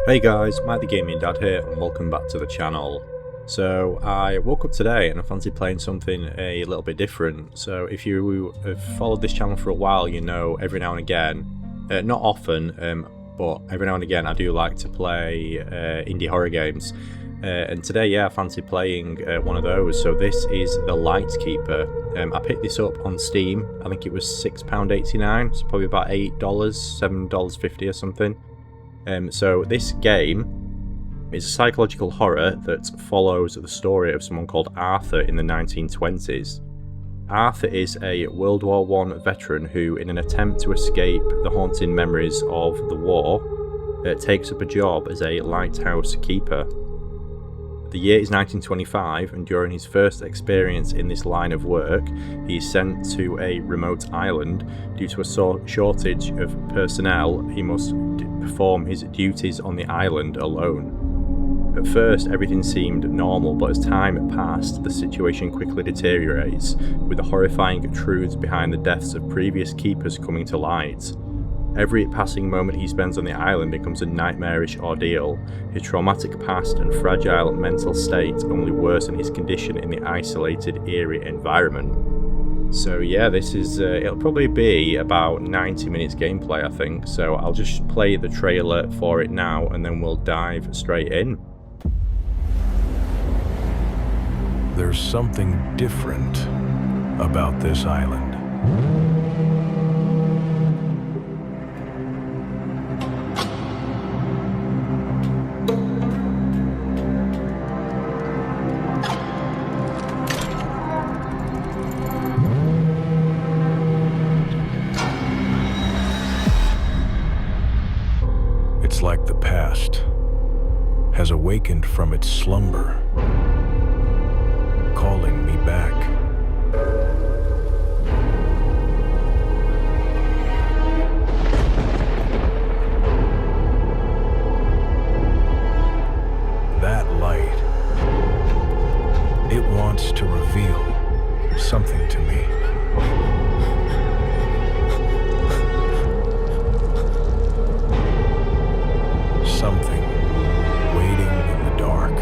Hey guys, Mike the Gaming Dad here and welcome back to the channel. So I woke up today and I fancy playing something a little bit different. So if you have followed this channel for a while, you know every now and again, not often, but every now and again I do like to play indie horror games. And today, yeah, I fancy playing one of those. So this is the Lightkeeper. I picked this up on Steam. I think it was £6.89, so probably about $8, $7.50 or something. So this game is a psychological horror that follows the story of someone called Arthur in the 1920s. Arthur is a World War I veteran who, in an attempt to escape the haunting memories of the war, takes up a job as a lighthouse keeper. The year is 1925, and during his first experience in this line of work, he is sent to a remote island. Due to a shortage of personnel, he must perform his duties on the island alone. At first, everything seemed normal, but as time passed, the situation quickly deteriorates, with the horrifying truths behind the deaths of previous keepers coming to light. Every passing moment he spends on the island becomes a nightmarish ordeal. His traumatic past and fragile mental state only worsen his condition in the isolated, eerie environment. So yeah, this is, it'll probably be about 90 minutes gameplay, I think. So I'll just play the trailer for it now and then we'll dive straight in. There's something different about this island. It's like the past has awakened from its slumber, calling me back. That light, it wants to reveal something to me. Something waiting in the dark.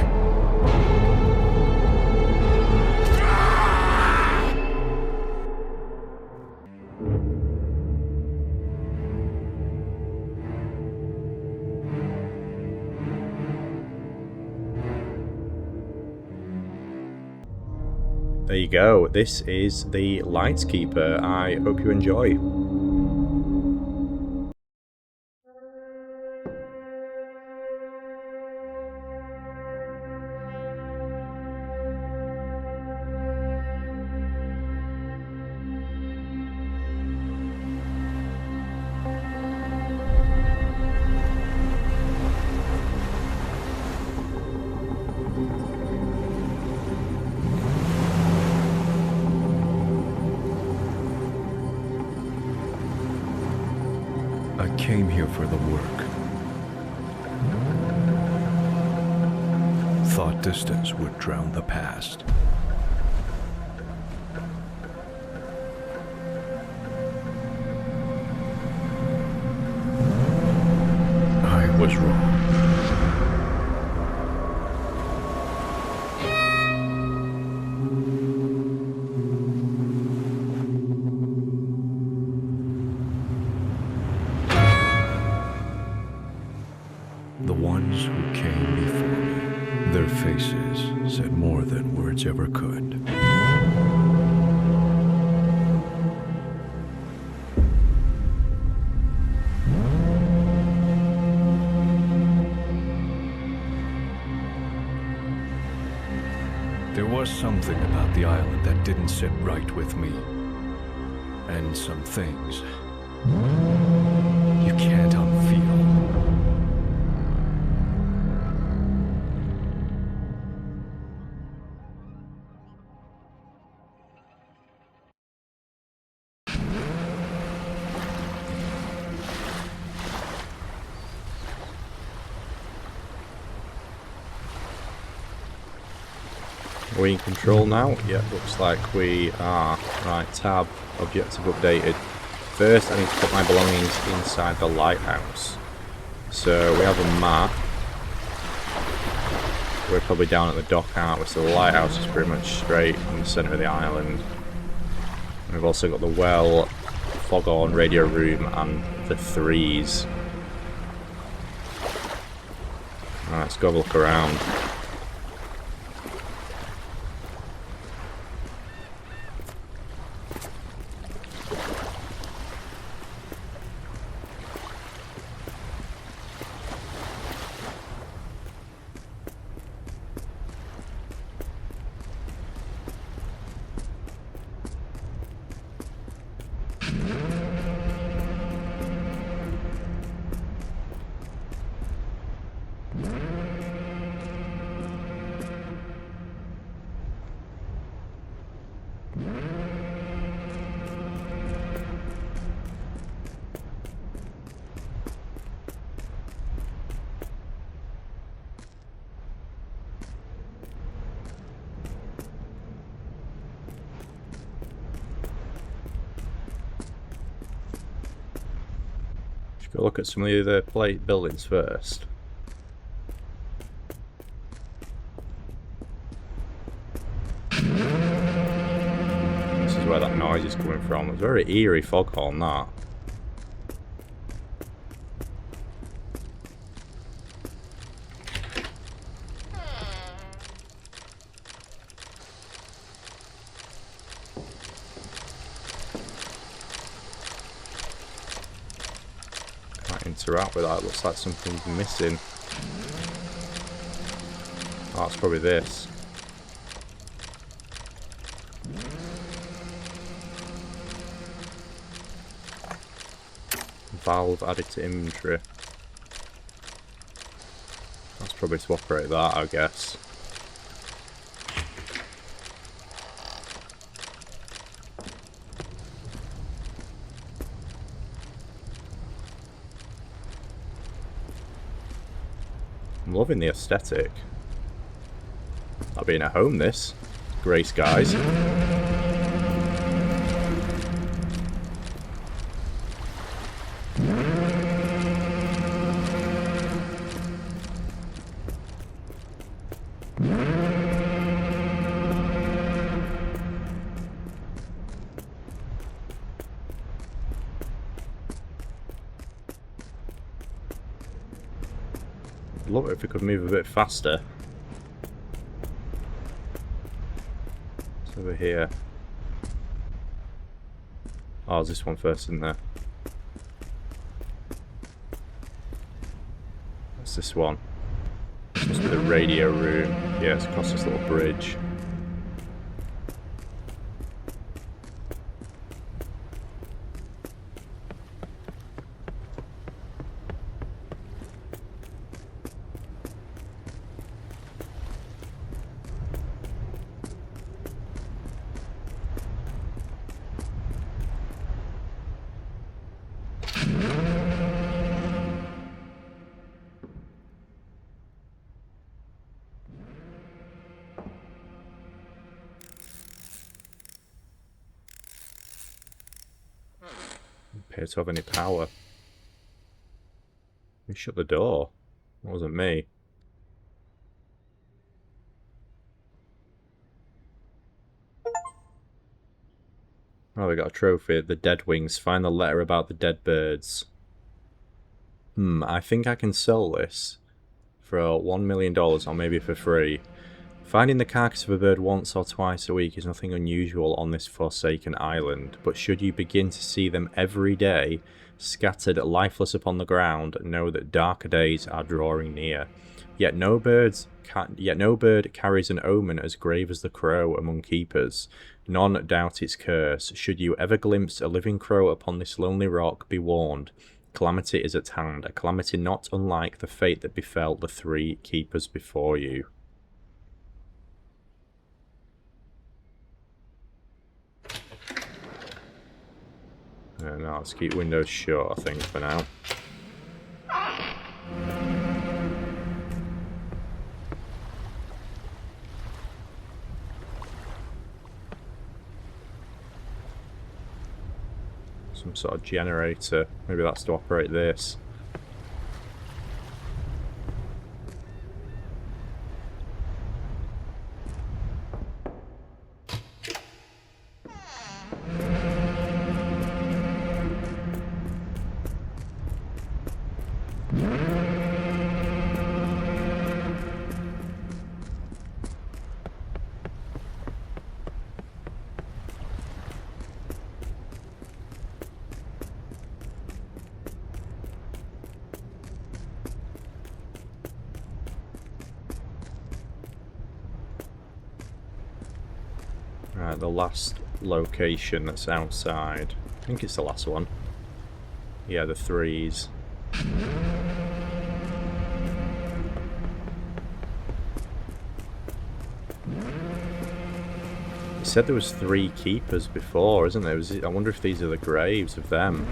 There you go, this is the Lightkeeper. I hope you enjoy. I came here for the work. Thought distance would drown the past. I was wrong. The ones who came before me, their faces said more than words ever could. There was something about the island that didn't sit right with me. And some things you can't unfeel. Are we in control now? Yeah, looks like we are. Right, tab, objective updated. First, I need to put my belongings inside the lighthouse. So we have a map. we're probably down at the dock, aren't we? So the lighthouse is pretty much straight in the centre of the island. And we've also got the well, foghorn, radio room, and the threes. Right, let's go have a look around. Go look at some of the other plate buildings first. This is where that noise is coming from. It's a very eerie foghorn, that. Interact with that. It looks like something's missing. Oh, that's probably this. Valve added to inventory. That's probably to operate that, I guess. I'm loving the aesthetic. That'll be in a home, this. Grey skies. I'd love it if we could move a bit faster. It's over here. Oh, there's this one first, isn't there? What's this one? This must be the radio room. Yeah, it's across this little bridge. Appear to have any power. You shut the door. It wasn't me. Oh, we got a trophy. The dead wings. Find the letter about the dead birds. I think I can sell this for $1 million or maybe for free. Finding the carcass of a bird once or twice a week is nothing unusual on this forsaken island, but should you begin to see them every day, scattered lifeless upon the ground, know that darker days are drawing near. Yet no bird carries an omen as grave as the crow among keepers. None doubt its curse. Should you ever glimpse a living crow upon this lonely rock, be warned. Calamity is at hand, a calamity not unlike the fate that befell the 3 keepers before you. No, let's keep windows shut, I think, for now. Some sort of generator. Maybe that's to operate this. Right, the last location that's outside. I think it's the last one. Yeah, the threes. He said there was 3 keepers before, isn't there? I wonder if these are the graves of them.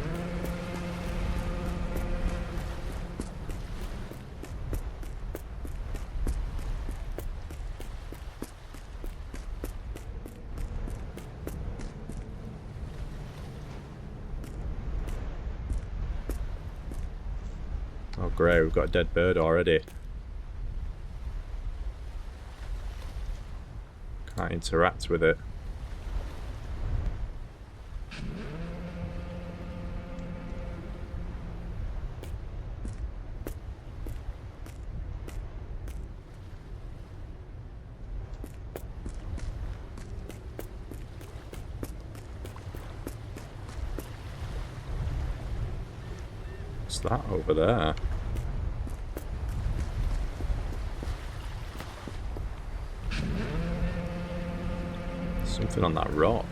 Oh great, we've got a dead bird already. Can't interact with it. What's that over there? Something on that rock.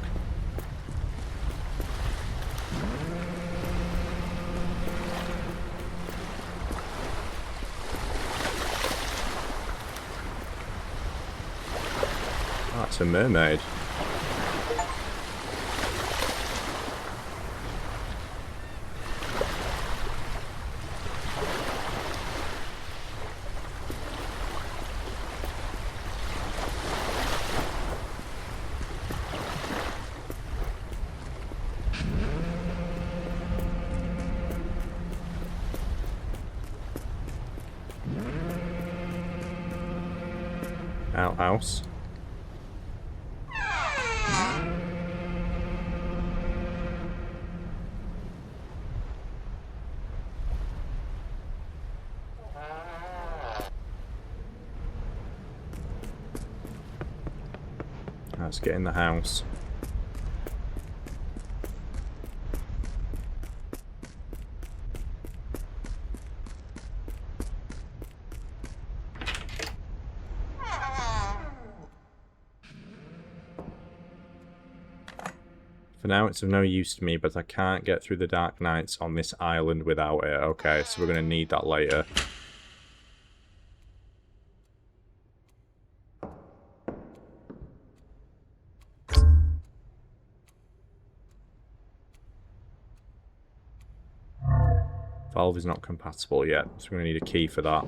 Oh, it's a mermaid. Outhouse. Let's get in the house. For now, it's of no use to me, but I can't get through the dark nights on this island without it. Okay, so we're going to need that later. Valve is not compatible yet, so we're going to need a key for that.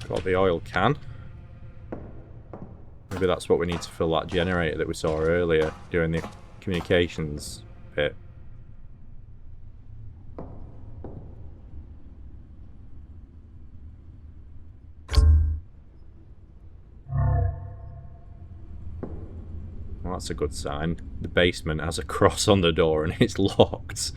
Got the oil can. Maybe that's what we need to fill that generator that we saw earlier during the communications bit. Well, that's a good sign. The basement has a cross on the door and it's locked.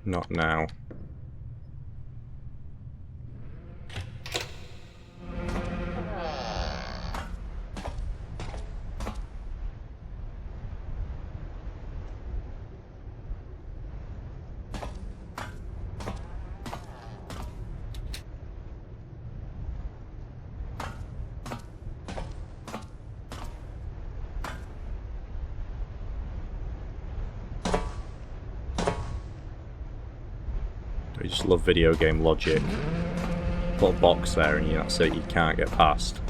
Not now. I just love video game logic. Put a box there and that's it, you can't get past.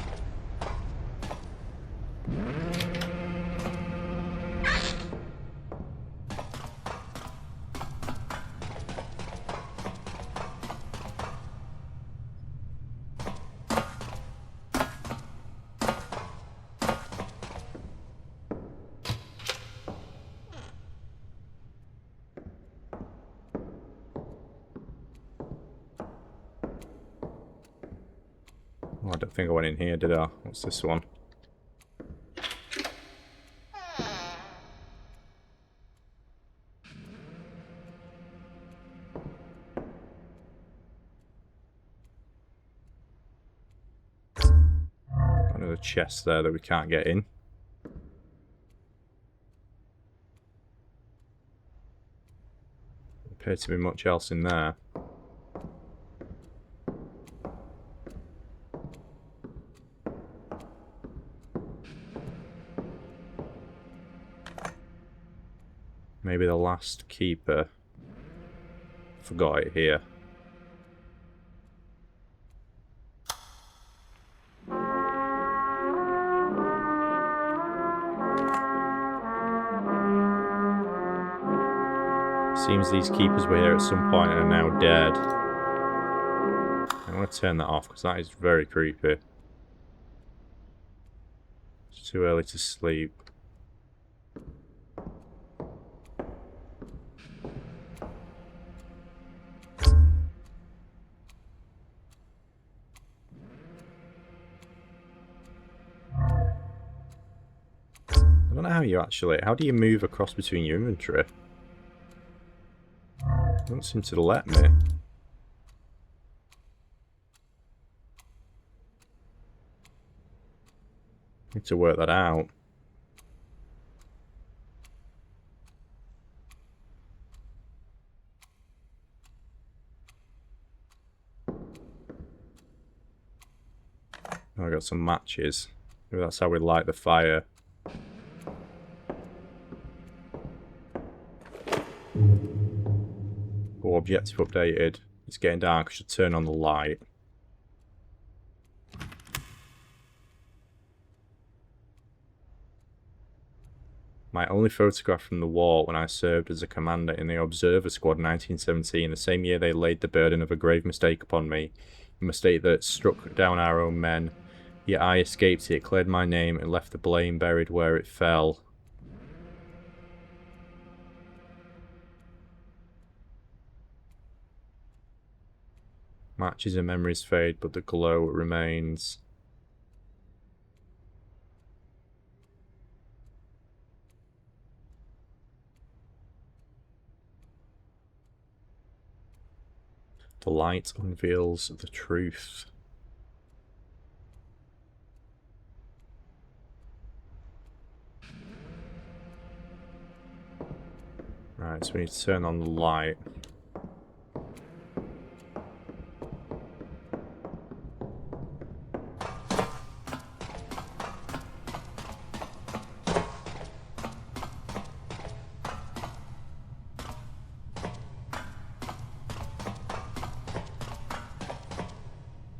Oh, I don't think I went in here, did I? What's this one? Another chest there that we can't get in. There appears to be much else in there. Maybe the last keeper forgot it here. Seems these keepers were here at some point and are now dead. I want to turn that off because that is very creepy. It's too early to sleep. I don't know how do you move across between your inventory? It doesn't seem to let me. Need to work that out. Oh, I got some matches. Maybe that's how we light the fire. Oh, objective updated. It's getting dark. I should turn on the light. My only photograph from the war when I served as a commander in the Observer Squad in 1917, the same year they laid the burden of a grave mistake upon me. A mistake that struck down our own men. Yet I escaped it, cleared my name, and left the blame buried where it fell. Matches and memories fade, but the glow remains. The light unveils the truth. Right, so we need to turn on the light.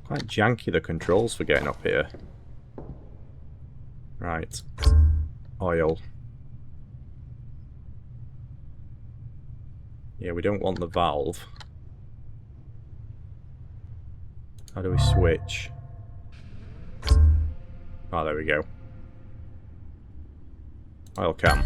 Quite janky, the controls for getting up here. Right. Oil. Yeah, we don't want the valve. How do we switch? Oh, there we go. Oil can.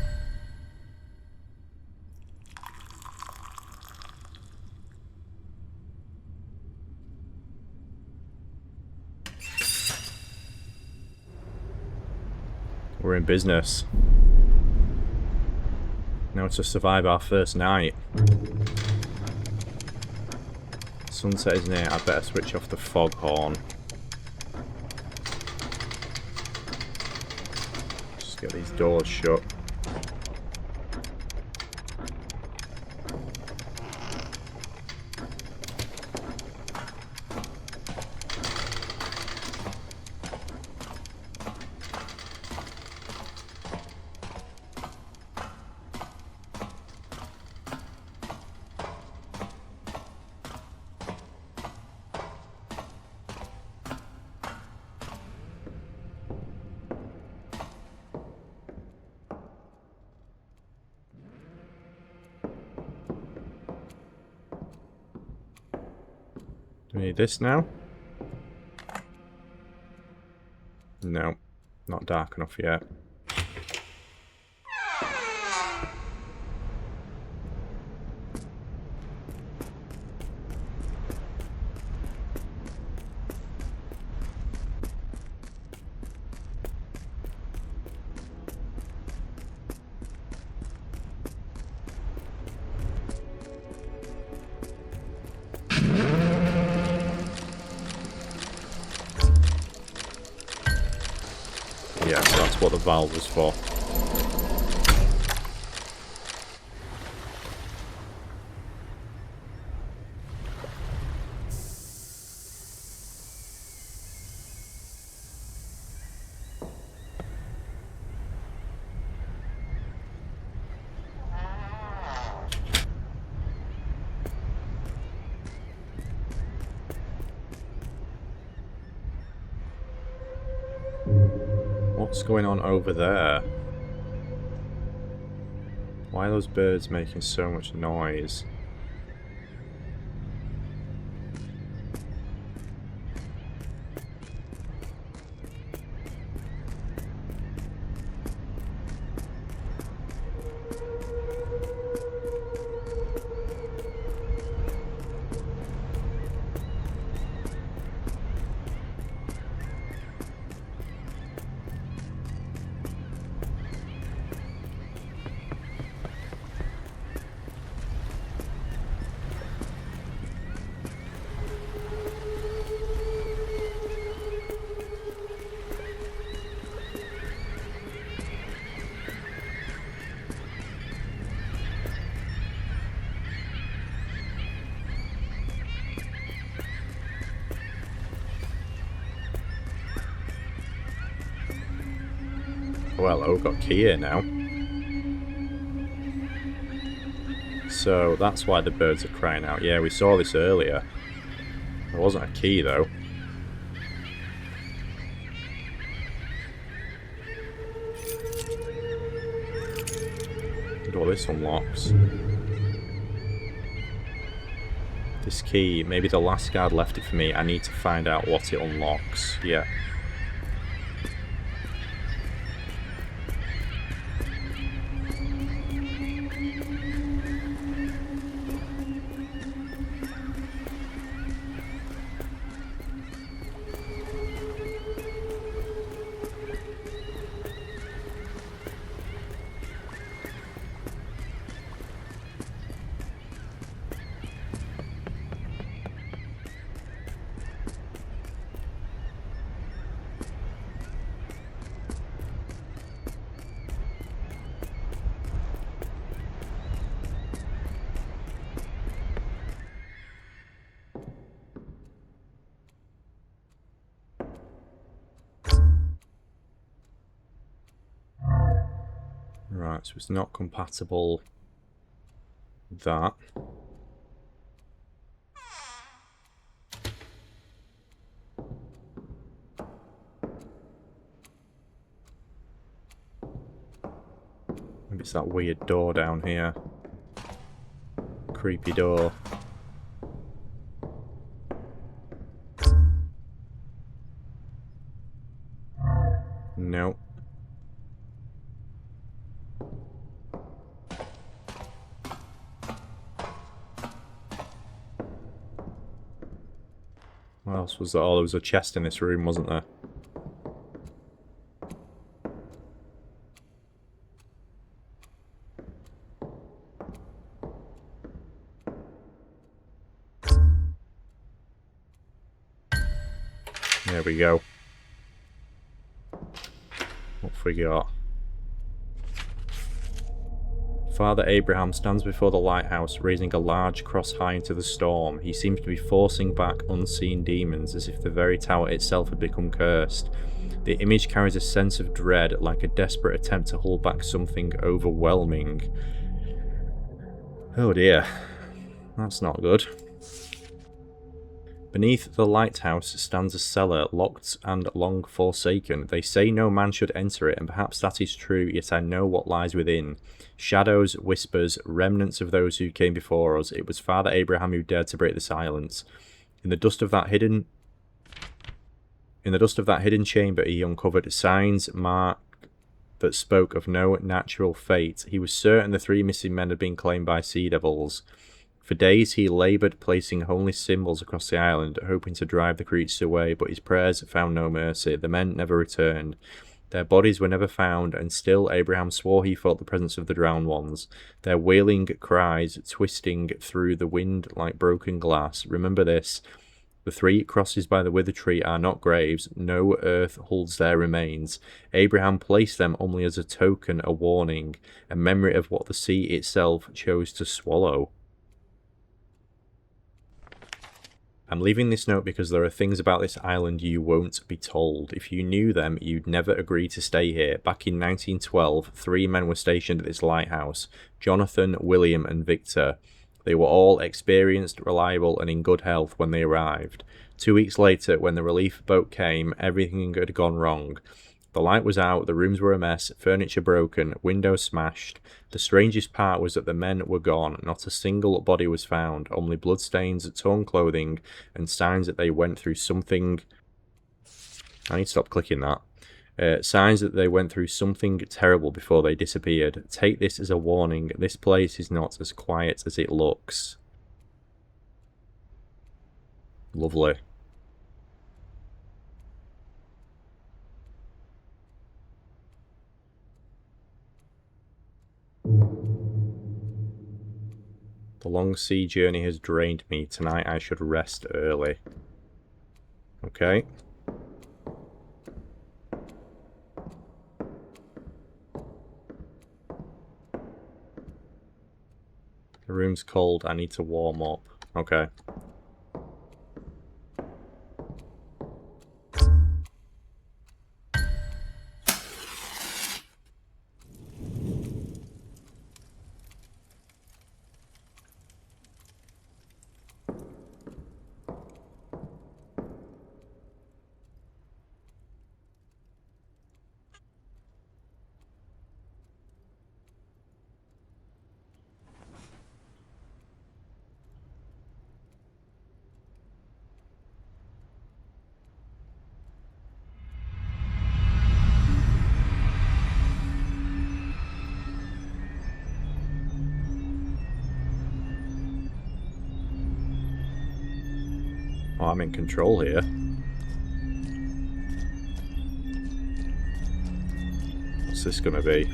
We're in business. Now to survive our first night. Sunset is near, I better switch off the foghorn. Just get these doors shut. We need this now. No, not dark enough yet. Yeah, so that's what the valve was for. What's going on over there? Why are those birds making so much noise? Well, oh, we've got a key here now. So that's why the birds are crying out. Yeah, we saw this earlier. There wasn't a key though. What this unlocks. This key, maybe the last guard left it for me. I need to find out what it unlocks. Yeah. Right, so it's not compatible with that. Maybe it's that weird door down here. Creepy door. Nope. What else was there? Oh, there was a chest in this room, wasn't there? There we go. What have we got? Father Abraham stands before the lighthouse, raising a large cross high into the storm. He seems to be forcing back unseen demons, as if the very tower itself had become cursed. The image carries a sense of dread, like a desperate attempt to hold back something overwhelming. Oh dear. That's not good. Beneath the lighthouse stands a cellar, locked and long forsaken. They say no man should enter it, and perhaps that is true, yet I know what lies within. Shadows, whispers, remnants of those who came before us. It was Father Abraham who dared to break the silence. In the dust of that hidden chamber, he uncovered signs marked that spoke of no natural fate. He was certain the 3 missing men had been claimed by sea devils. For days he laboured, placing holy symbols across the island, hoping to drive the creatures away, but his prayers found no mercy. The men never returned. Their bodies were never found, and still Abraham swore he felt the presence of the drowned ones, their wailing cries twisting through the wind like broken glass. Remember this: the 3 crosses by the wither tree are not graves. No earth holds their remains. Abraham placed them only as a token, a warning, a memory of what the sea itself chose to swallow. I'm leaving this note because there are things about this island you won't be told. If you knew them, you'd never agree to stay here. Back in 1912, 3 men were stationed at this lighthouse: Jonathan, William, and Victor. They were all experienced, reliable, and in good health when they arrived. 2 weeks later, when the relief boat came, everything had gone wrong. The light was out, the rooms were a mess, furniture broken, windows smashed. The strangest part was that the men were gone. Not a single body was found, only bloodstains, torn clothing, and signs that they went through something... I need to stop clicking that. Signs that they went through something terrible before they disappeared. Take this as a warning. This place is not as quiet as it looks. Lovely. The long sea journey has drained me. Tonight I should rest early. Okay. The room's cold. I need to warm up. Okay. Oh, I'm in control here. What's this gonna be?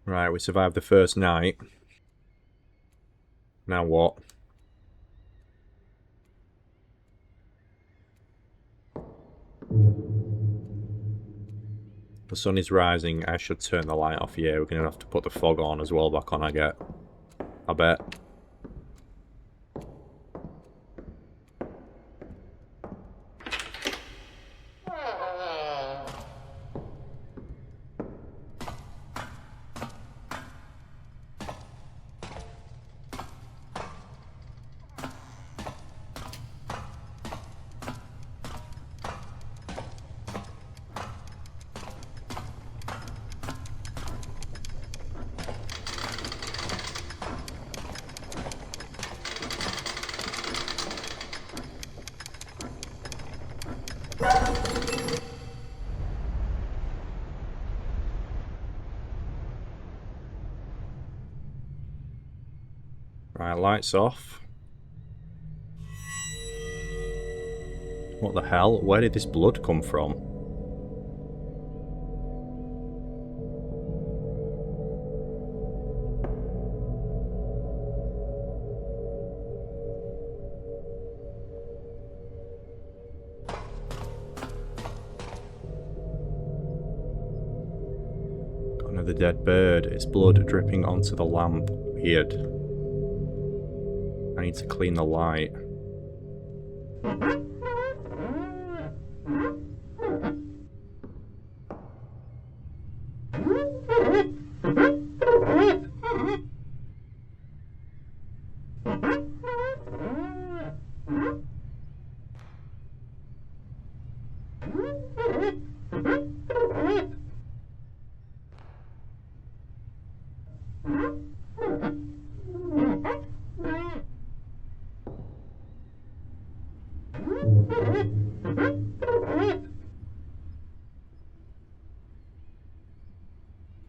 Right, we survived the first night. Now what? The sun is rising. I should turn the light off. Yeah, we're going to have to put the fog on as well back on, I bet. Right, lights off. What the hell? Where did this blood come from? Got another dead bird. Its blood dripping onto the lamp. Weird. I need to clean the light.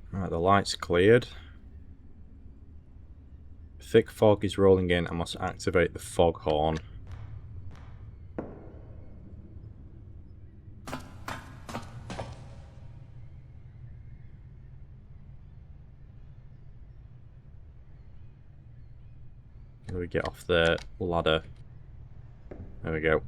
Right, the light's cleared. Thick fog is rolling in. I must activate the foghorn. How do we get off the ladder? There we go.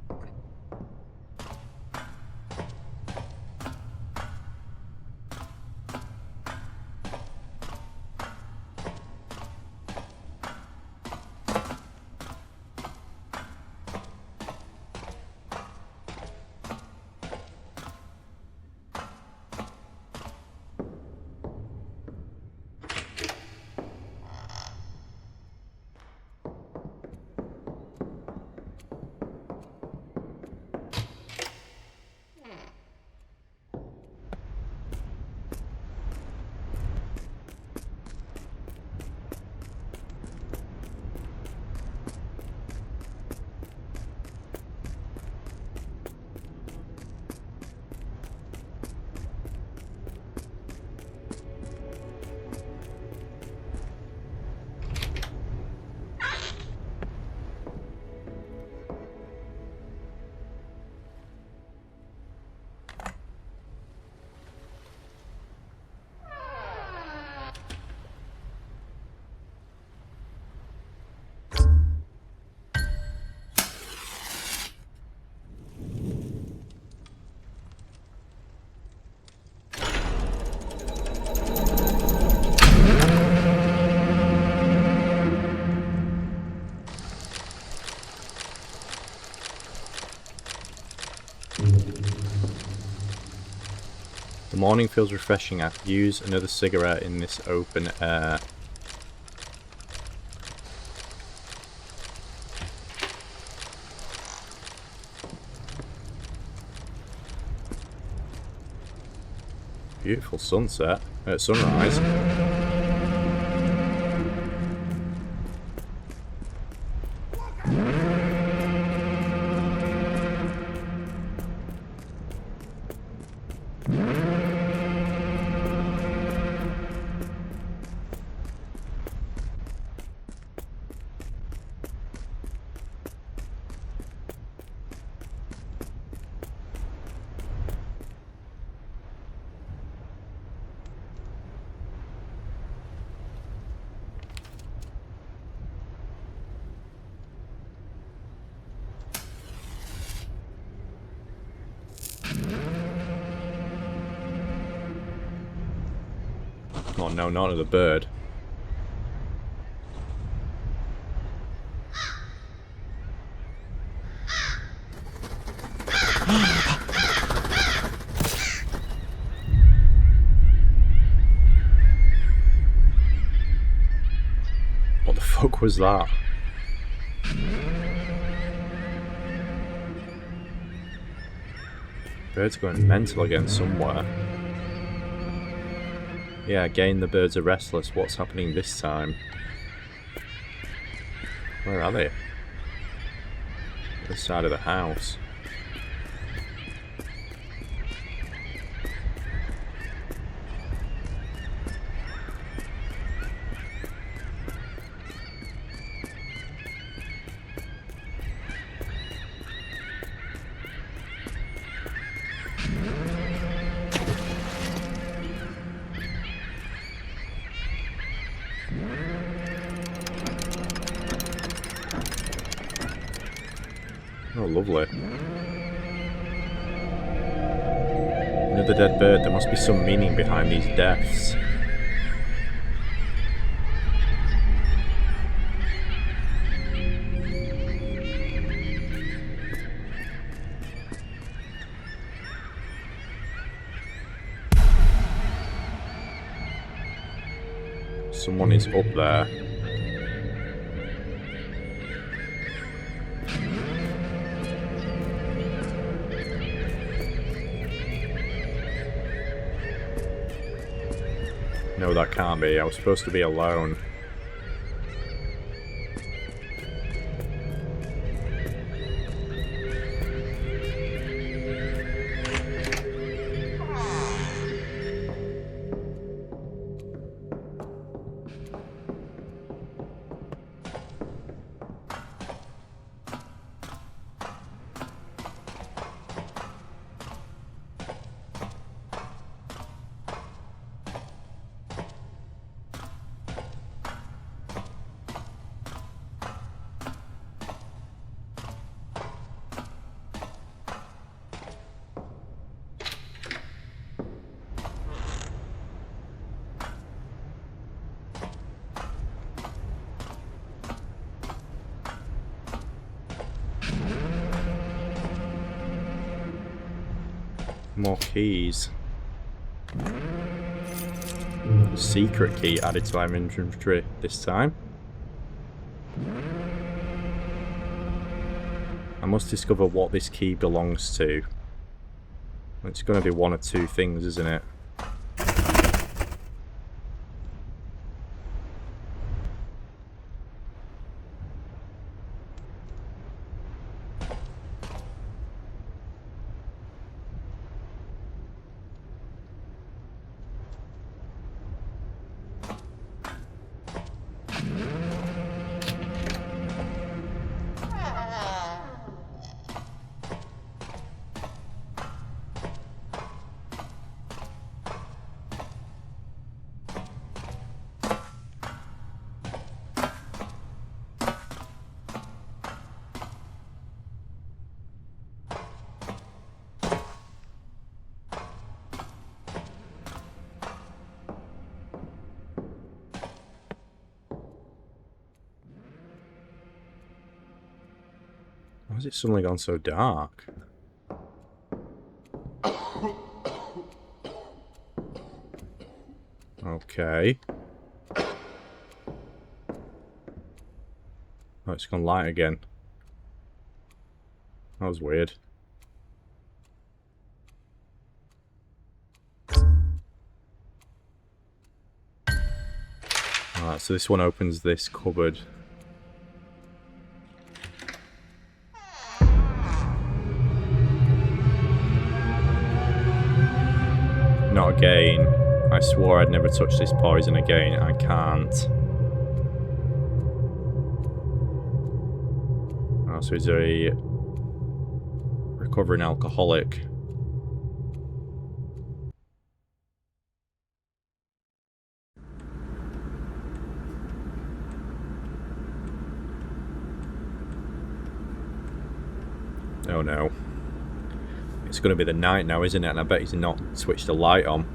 The morning feels refreshing. I could use another cigarette in this open air. Beautiful sunset. Sunrise. Oh no, not another bird. What the fuck was that? Bird's going mental again somewhere. Yeah, again the birds are restless. What's happening this time? Where are they? This side of the house. Oh, lovely. Another dead bird. There must be some meaning behind these deaths. Someone is up there. No, that can't be. I was supposed to be alone. More keys. Secret key added to my inventory this time. I must discover what this key belongs to. It's going to be one of two things, isn't it? Why has it suddenly gone so dark? Okay. Oh, it's gone light again. That was weird. Alright, so this one opens this cupboard. Not again. I swore I'd never touch this poison again. I can't. Oh, so he's a recovering alcoholic. Oh no. It's going to be the night now, isn't it? And I bet he's not switched the light on.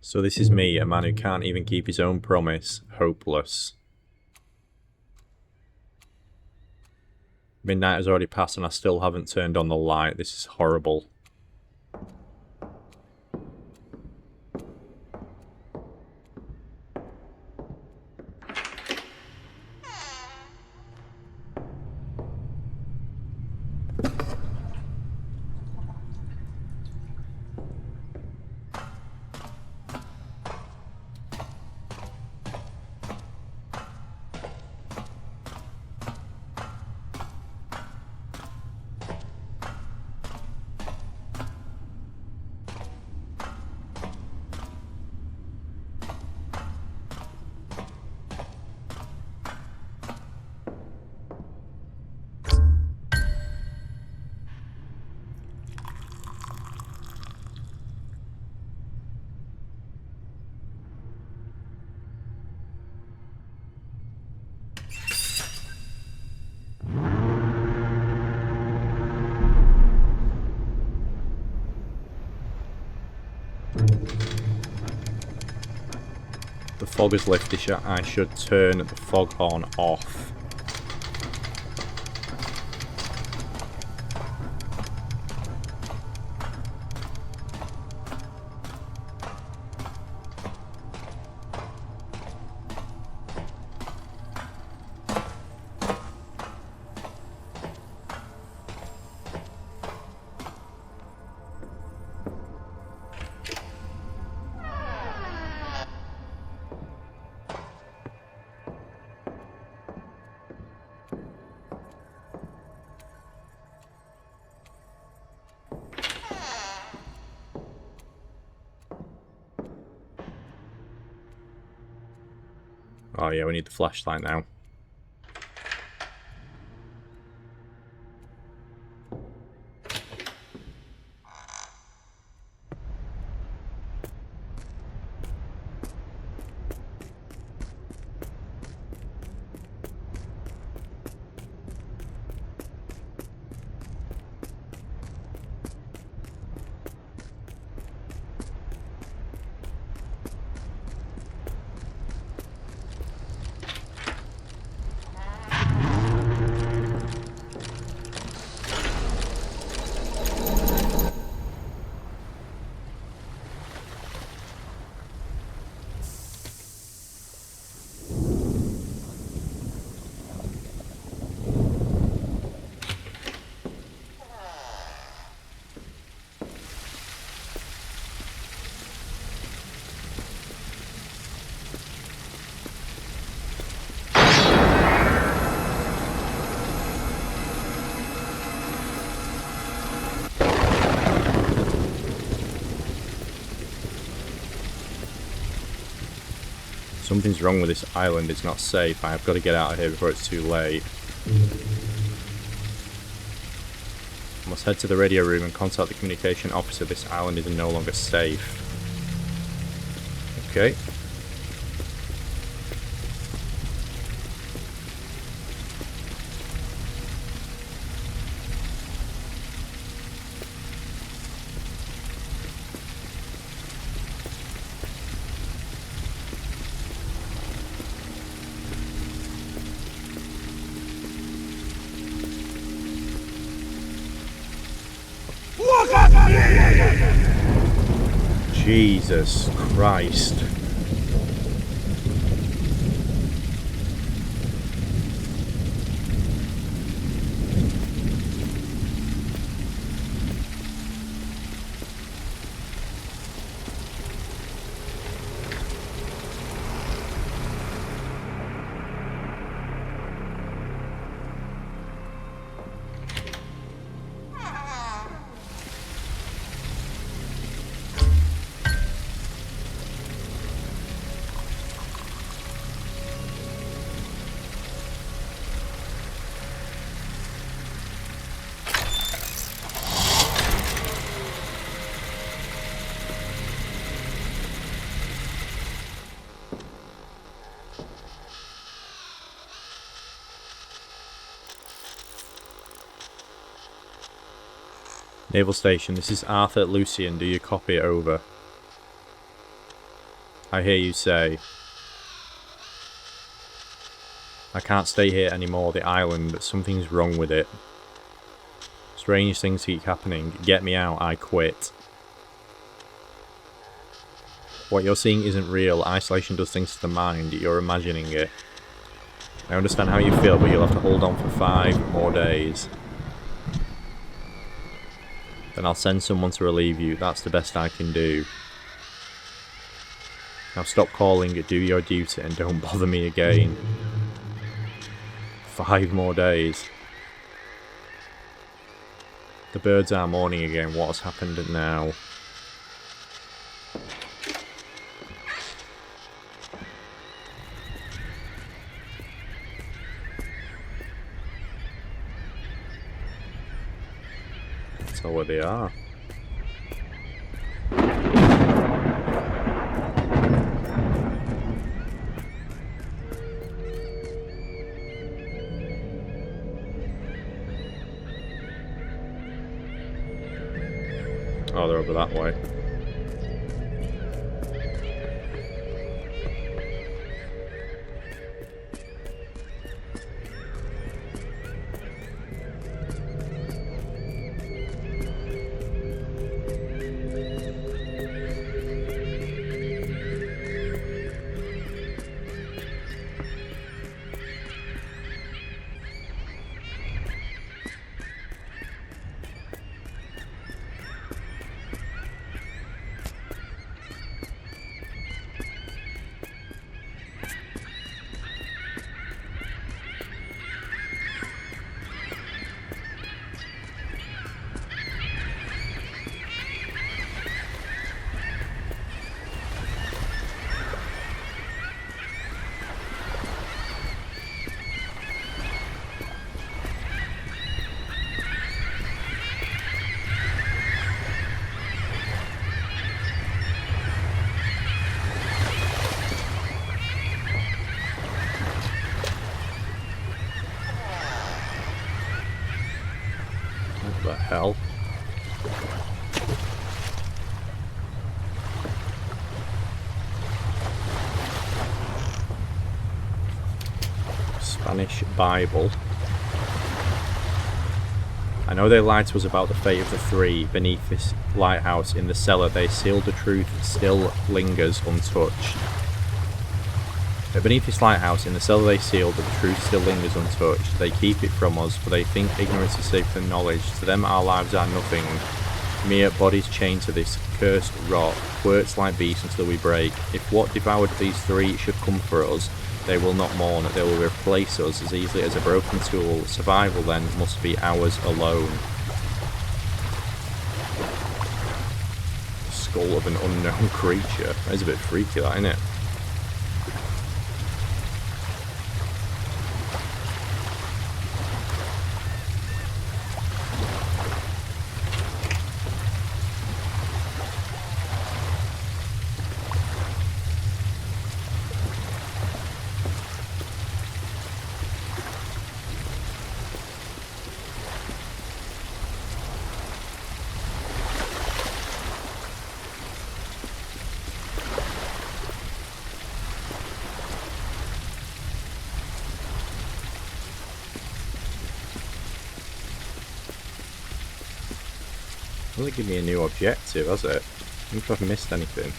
So this is me, a man who can't even keep his own promise. Hopeless. Midnight has already passed and I still haven't turned on the light. This is horrible. The fog has lifted. I should turn the foghorn off. Oh yeah, we need the flashlight now. Something's wrong with this island, it's not safe. I've got to get out of here before it's too late. I must head to the radio room and contact the communication officer. This island is no longer safe. Okay. Jesus Christ. Naval Station, this is Arthur Lucian. Do you copy? Over. I hear you say. I can't stay here anymore. The island, something's wrong with it. Strange things keep happening. Get me out. I quit. What you're seeing isn't real. Isolation does things to the mind. You're imagining it. I understand how you feel, but you'll have to hold on for 5 more days. Then I'll send someone to relieve you. That's the best I can do. Now stop calling, do your duty, and don't bother me again. 5 more days. The birds are mourning again. What has happened now? Tell where they are. Oh, they're over that way. hell? Spanish Bible. I know they lied to us about the fate of the three beneath this lighthouse in the cellar. They sealed the truth still lingers untouched. Beneath this lighthouse in the cellar they sealed, but the truth still lingers untouched. They keep it from us, for they think ignorance is safer than knowledge. To them our lives are nothing. Mere bodies chained to this cursed rock, quirks like beasts until we break. If what devoured these three should come for us, they will not mourn, they will replace us as easily as a broken tool. Survival then must be ours alone. Skull of an unknown creature. That is a bit freaky, that, isn't it? Doesn't give me a new objective, has it? I think I've missed anything.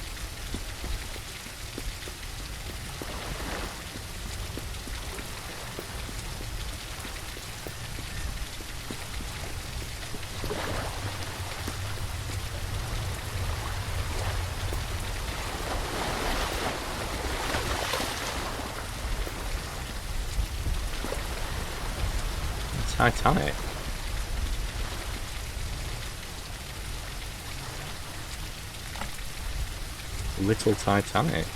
Titanic. Little Titanic.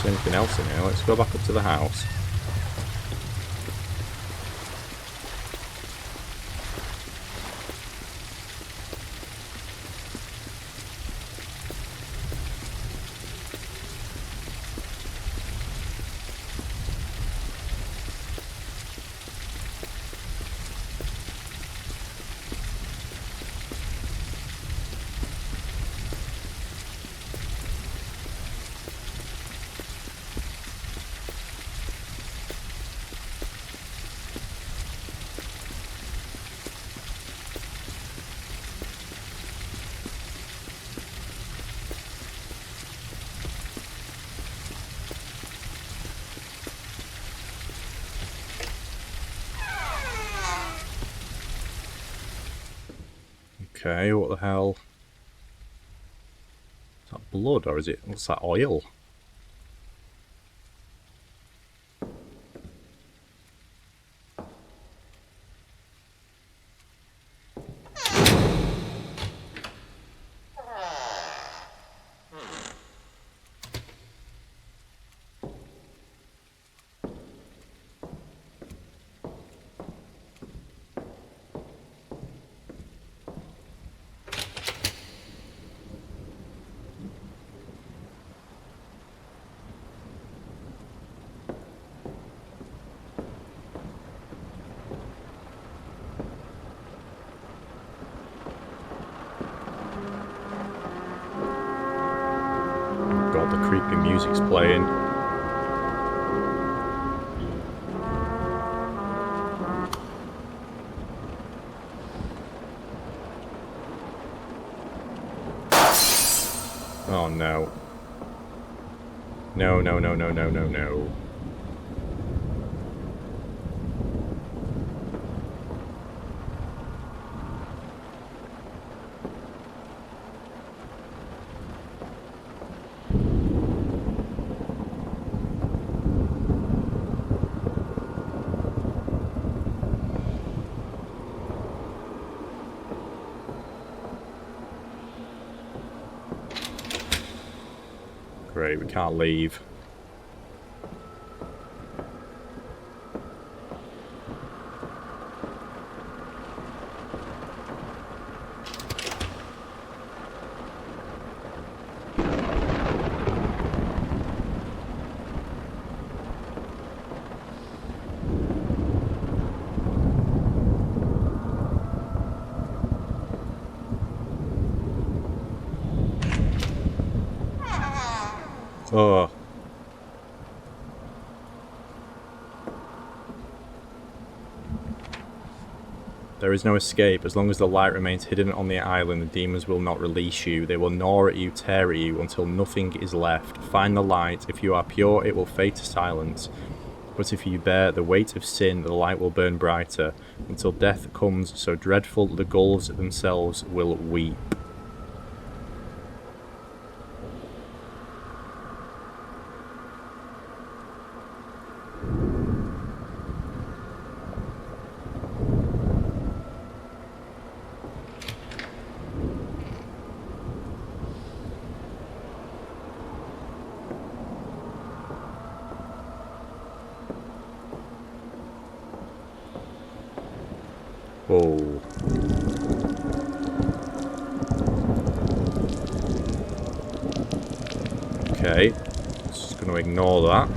Anything else in here? Let's go back up to the house. Okay, what the hell? Is that blood or is it, what's that, oil? God, the creepy music's playing. Oh no. No, no, no, no, no, no, no. Great, we can't leave. Oh. There is no escape. As long as the light remains hidden on the island, the demons will not release you. They will gnaw at you, tear at you, until nothing is left. Find the light. If you are pure, it will fade to silence. But if you bear the weight of sin, the light will burn brighter, until death comes so dreadful the gulls themselves will weep. Oh. Okay, just going to ignore that.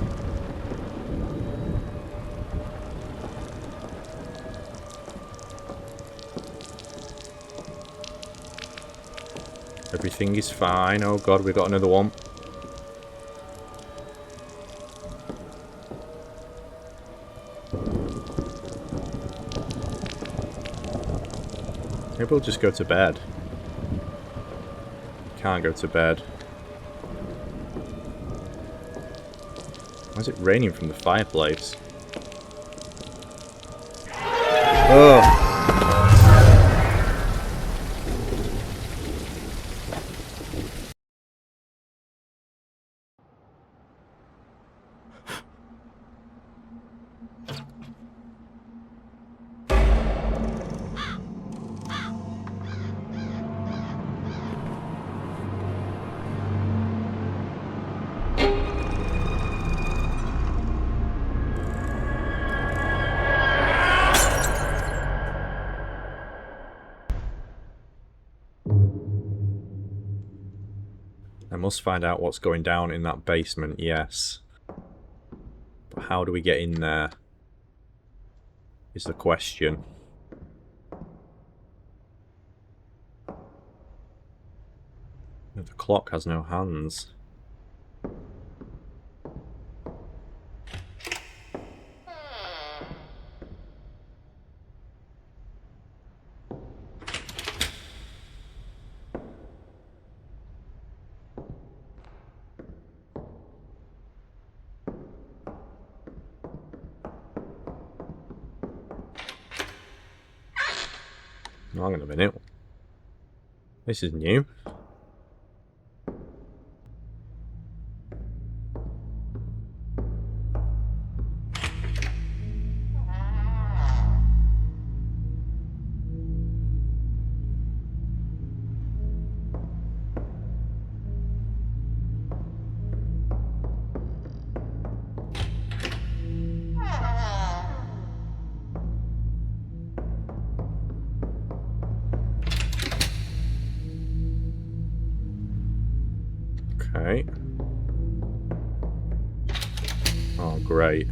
Everything is fine. Oh god, we got another one. Maybe we'll just go to bed. Can't go to bed. Why is it raining from the fireplace? Oh! I must find out what's going down in that basement, yes. But how do we get in there? Is the question. The clock has no hands. Hang on a minute. This is new. Okay. Oh, great.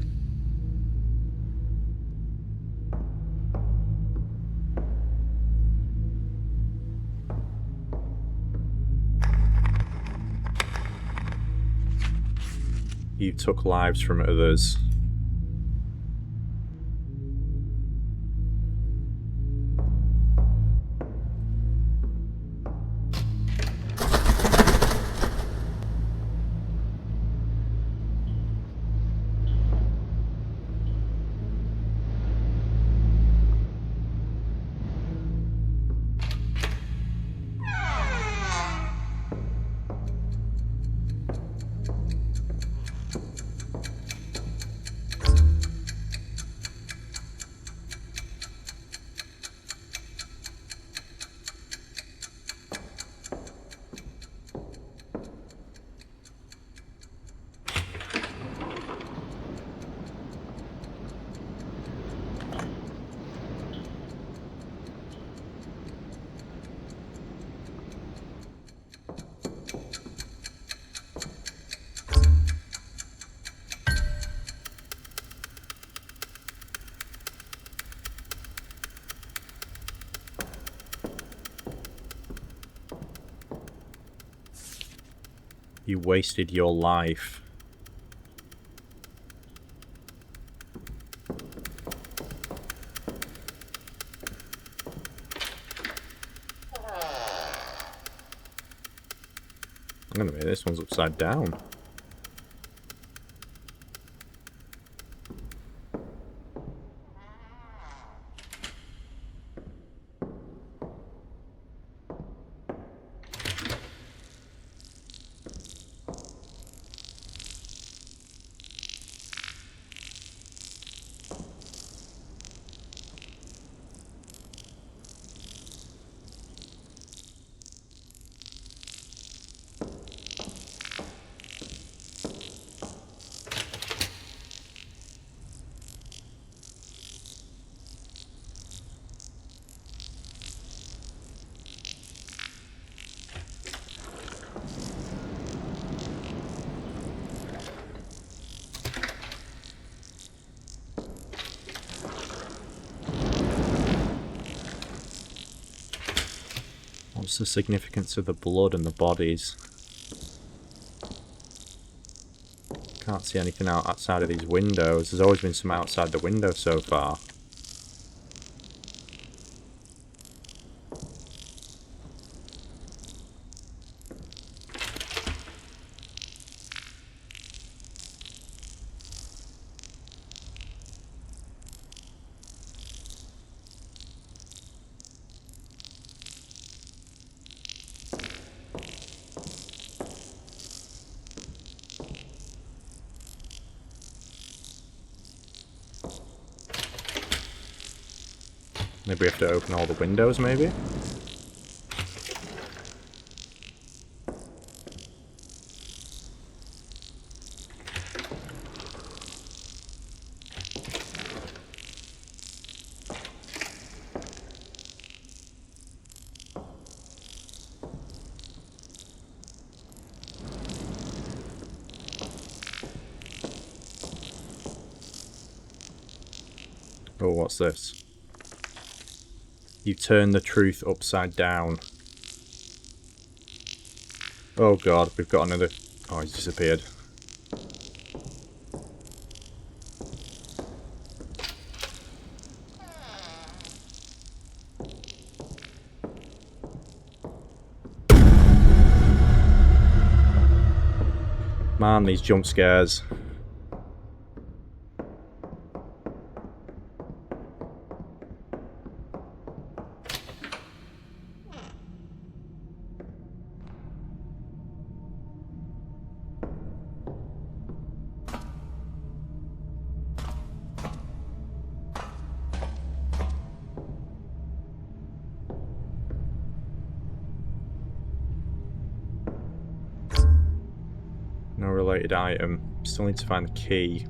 You took lives from others. You wasted your life. I'm gonna make this one's upside down. What's the significance of the blood and the bodies? Can't see anything outside of these windows. There's always been some outside the window so far. Maybe we have to open all the windows, maybe? Oh, what's this? You turn the truth upside down. Oh god, we've got another... Oh, he's disappeared. Man, these jump scares. No related item. Still need to find the key.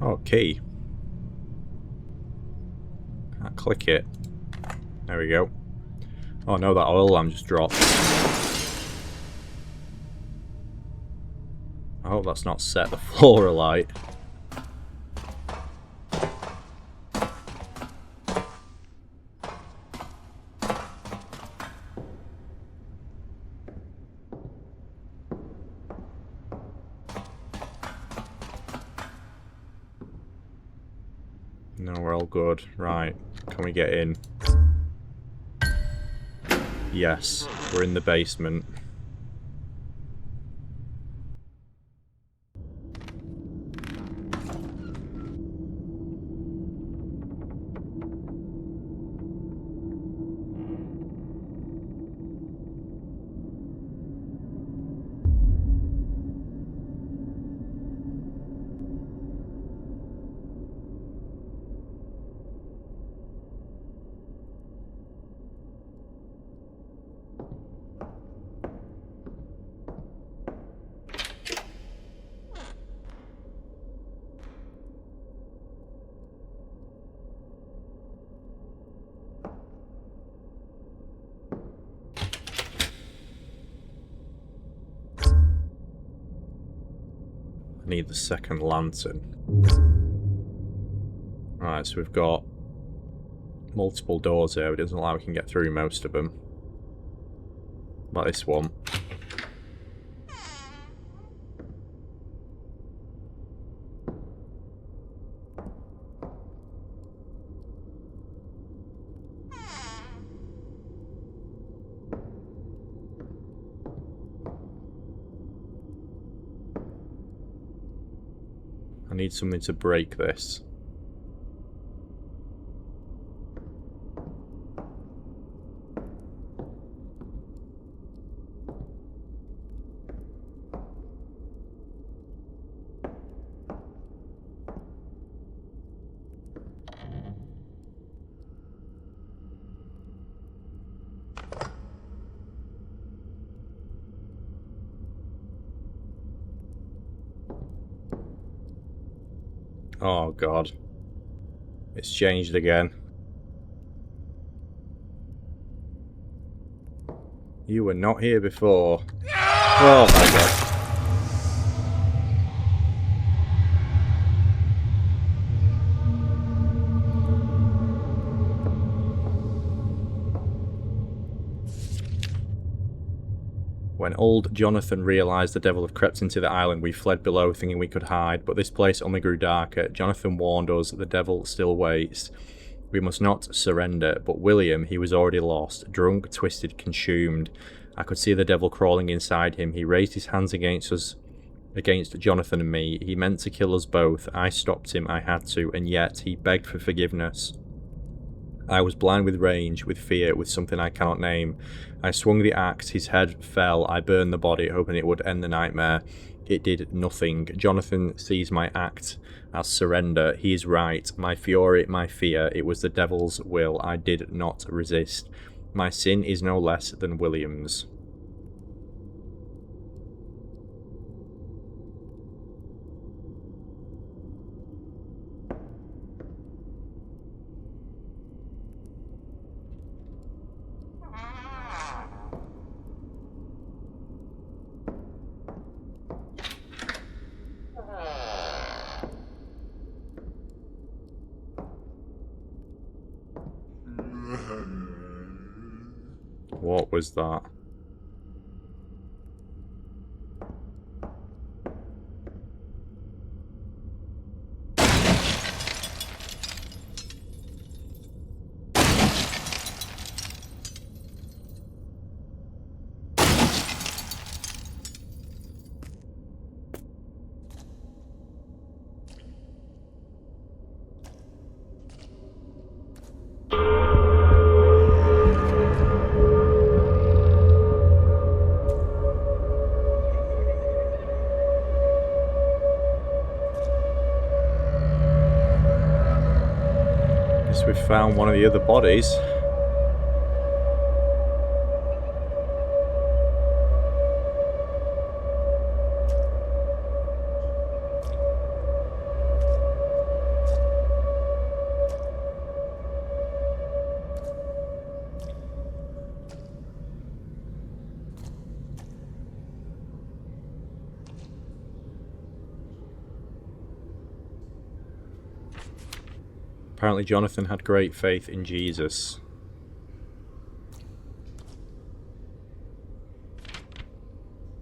Oh, key. Can't click it. There we go. Oh no, that oil lamp just dropped. I hope that's not set the floor alight. No, we're all good. Right, can we get in? Yes, we're in the basement. Need the second lantern. Alright, so we've got multiple doors here. It doesn't look like we can get through most of them. About this one. I need something to break this. Oh god. It's changed again. You were not here before. Oh my god. When old Jonathan realised the devil had crept into the island, we fled below thinking we could hide, but this place only grew darker. Jonathan warned us that the devil still waits. We must not surrender, but William, he was already lost, drunk, twisted, consumed. I could see the devil crawling inside him. He raised his hands against us, against Jonathan and me. He meant to kill us both. I stopped him, I had to, and yet he begged for forgiveness. I was blind with rage, with fear, with something I cannot name. I swung the axe, his head fell, I burned the body, hoping it would end the nightmare. It did nothing. Jonathan sees my act as surrender. He is right. My fury, my fear, it was the devil's will. I did not resist. My sin is no less than William's. What was that? We found one of the other bodies. Apparently Jonathan had great faith in Jesus.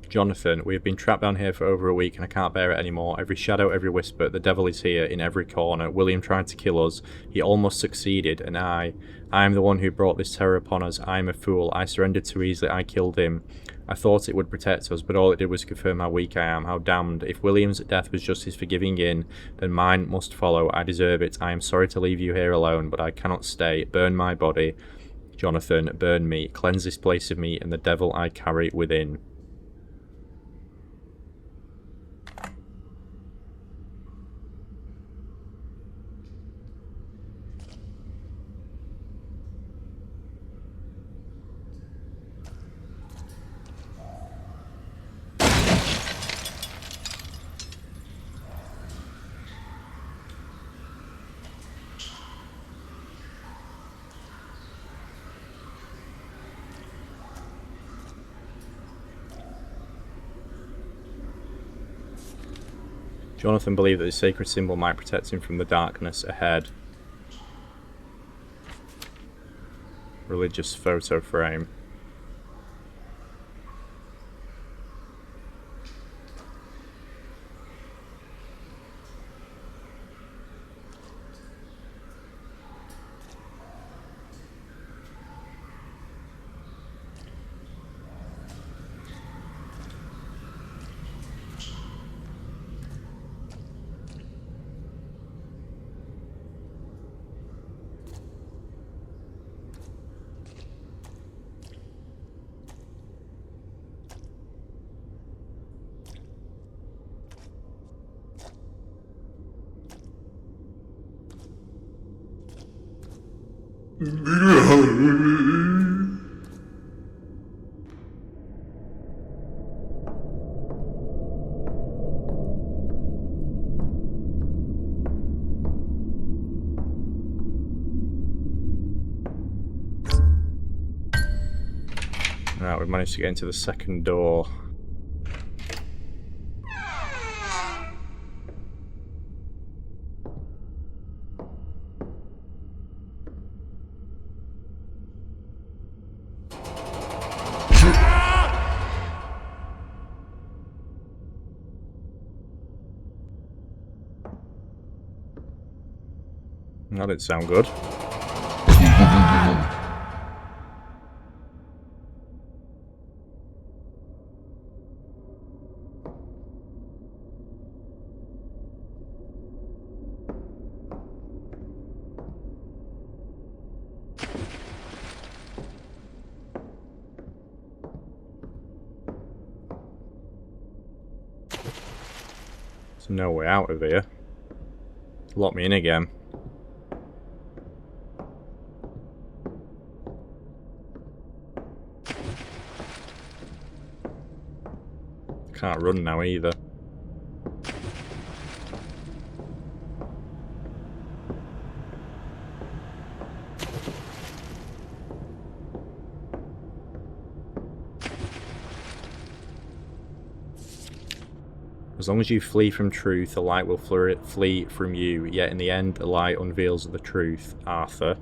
Jonathan, we have been trapped down here for over a week and I can't bear it anymore. Every shadow, every whisper, the devil is here in every corner. William tried to kill us. He almost succeeded, and I am the one who brought this terror upon us. I am a fool. I surrendered too easily. I killed him. I thought it would protect us, but all it did was confirm how weak I am, how damned. If William's death was justice for giving in, then mine must follow. I deserve it. I am sorry to leave you here alone, but I cannot stay. Burn my body. Jonathan, burn me. Cleanse this place of me and the devil I carry within. Jonathan believed that the sacred symbol might protect him from the darkness ahead. Religious photo frame. Right, we've managed to get into the second door. That didn't sound good. There's no way out of here. Lock me in again. Can't run now either. As long as you flee from truth, the light will flee from you. Yet in the end, the light unveils the truth. Arthur.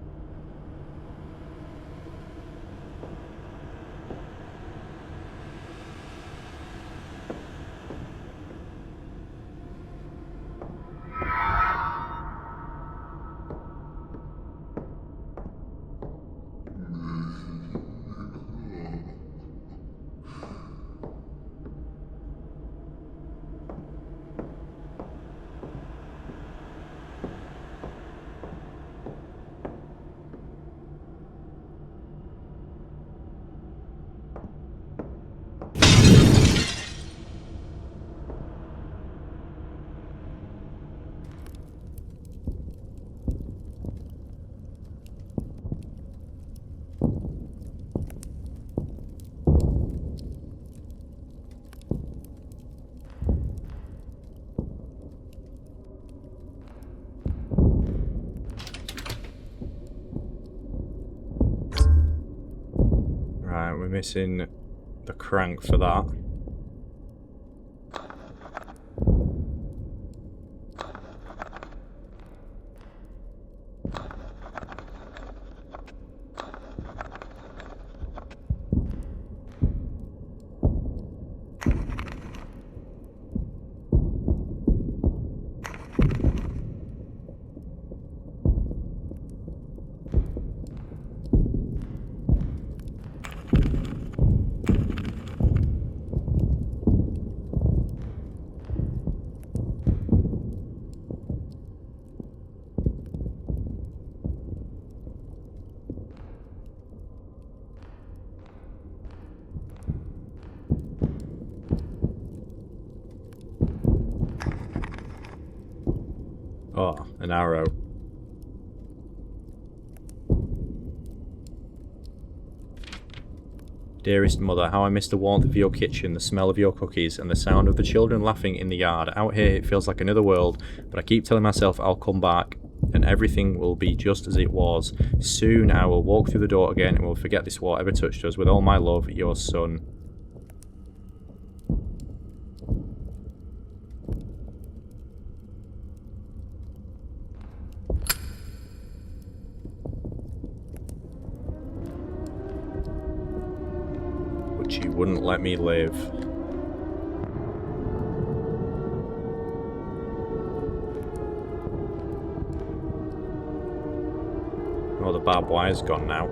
We're missing the crank for that. Oh, an arrow. Dearest mother, how I miss the warmth of your kitchen, the smell of your cookies, and the sound of the children laughing in the yard. Out here it feels like another world, but I keep telling myself I'll come back and everything will be just as it was. Soon I will walk through the door again and will forget this war ever touched us. With all my love, your son. wouldn't let me live. Oh, the barbed wire's gone now.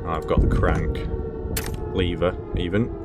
Oh, I've got the crank lever, even.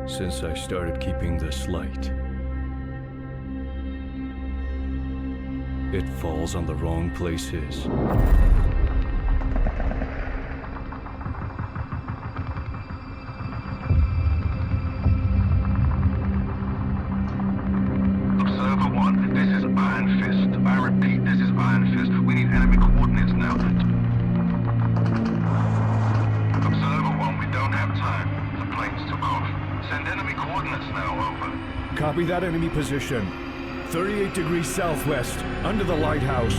Since I started keeping this light, it falls on the wrong places. Observer 1, this is Iron Fist. I repeat, this is Iron Fist. We need enemy coordinates now. Observer 1, we don't have time. The planes took off. Send enemy coordinates now, over. Copy that enemy position. 38 degrees southwest, under the lighthouse.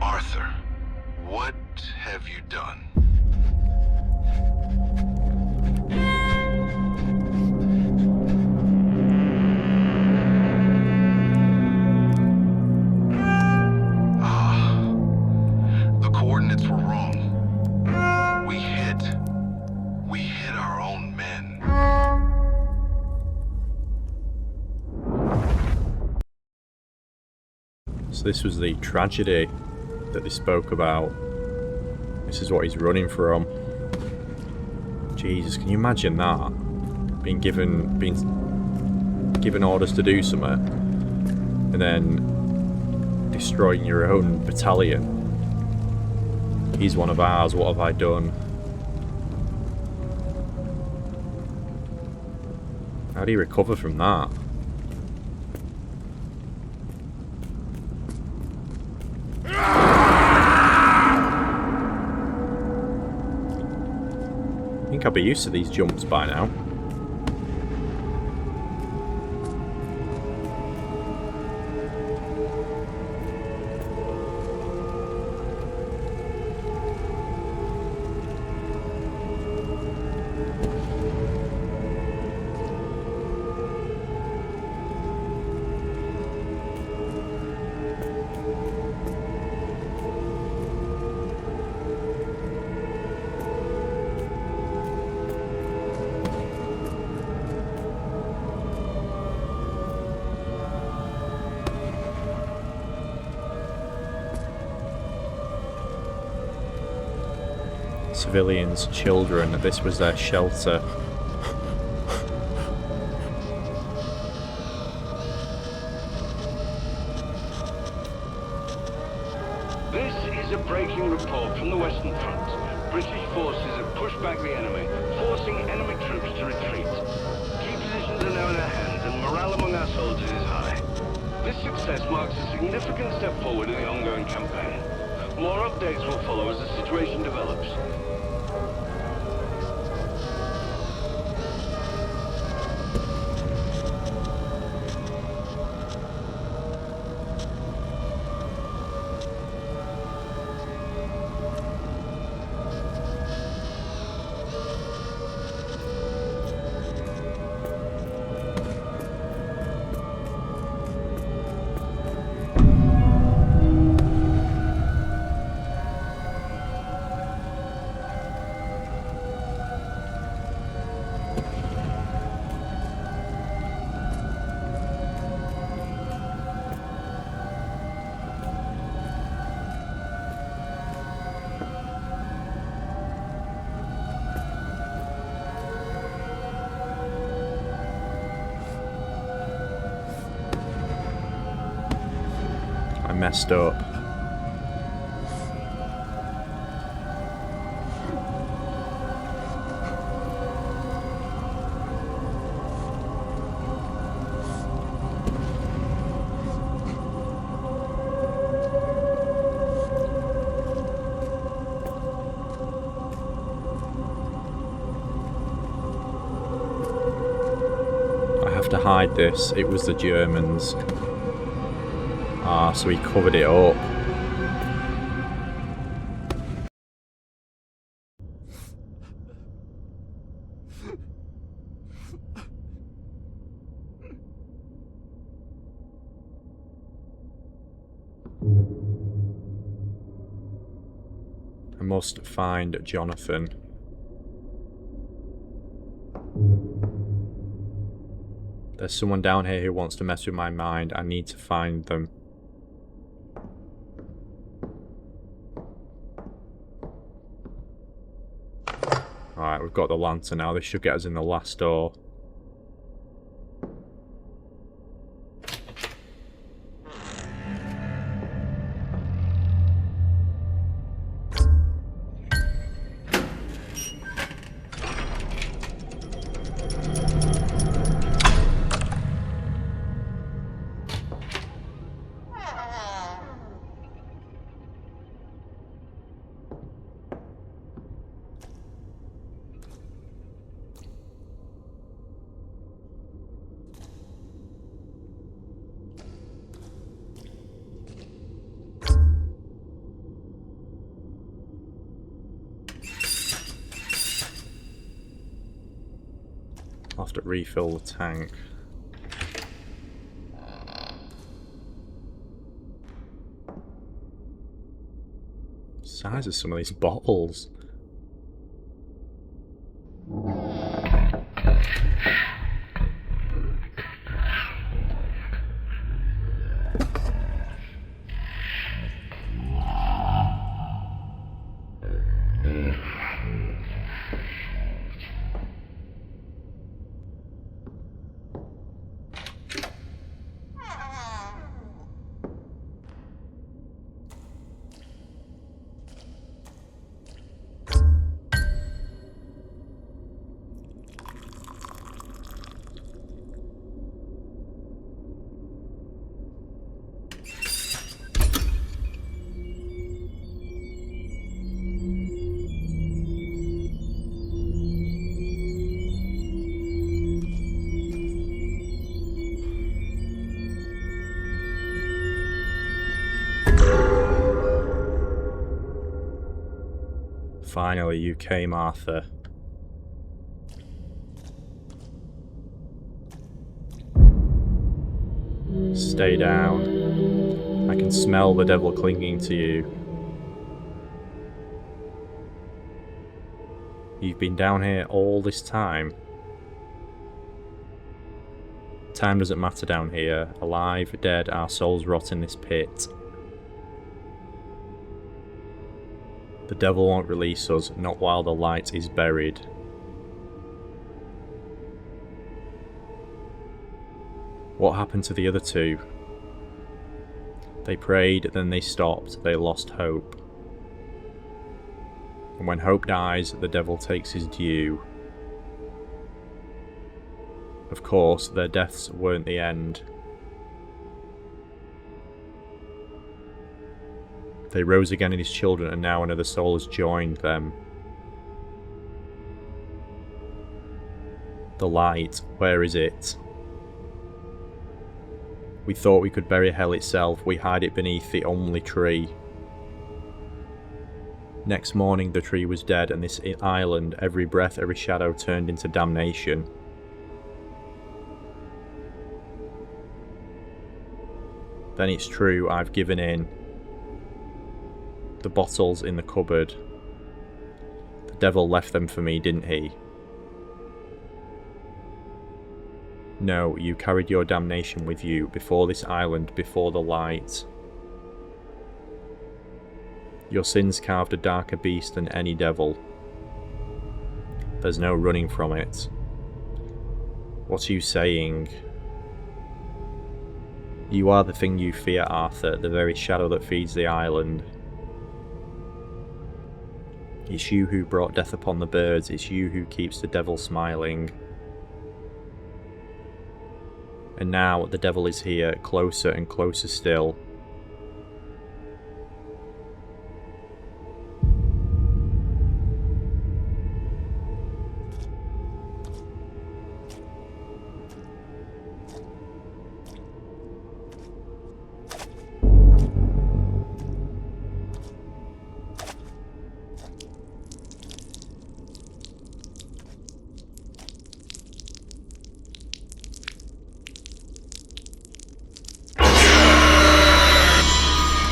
Arthur, what have you done? The coordinates were wrong. We hit our own men. So this was the tragedy that they spoke about. This is what he's running from. Jesus, can you imagine that? Being given orders to do something and then destroying your own battalion. He's one of ours, what have I done? How do you recover from that? I think I'll be used to these jumps by now. Civilians, children, this was their shelter. This is a breaking report from the Western Front. British forces have pushed back the enemy, forcing enemy troops to retreat. Key positions are now in our hands and morale among our soldiers is high. This success marks a significant step forward in the ongoing campaign. More updates will follow as the situation develops. messed up. To hide this, it was the Germans. Ah, so he covered it up. I must find Jonathan. There's someone down here who wants to mess with my mind. I need to find them. Alright, we've got the lantern now. This should get us in the last door. I'll have to refill the tank. Size of some of these bottles. Finally, you came, Arthur. Stay down. I can smell the devil clinging to you. You've been down here all this time. Time doesn't matter down here. Alive, dead, our souls rot in this pit. The devil won't release us, not while the light is buried. What happened to the other two? They prayed, then they stopped, they lost hope. And when hope dies, the devil takes his due. Of course, their deaths weren't the end. They rose again in his children, and now another soul has joined them. The light, where is it? We thought we could bury hell itself, we hide it beneath the only tree. Next morning the tree was dead, and this island, every breath, every shadow turned into damnation. Then it's true, I've given in. The bottles in the cupboard. The devil left them for me, didn't he? No, you carried your damnation with you, before this island, before the light. Your sins carved a darker beast than any devil. There's no running from it. What are you saying? You are the thing you fear, Arthur, the very shadow that feeds the island. It's you who brought death upon the birds, it's you who keeps the devil smiling. And now the devil is here, closer and closer still.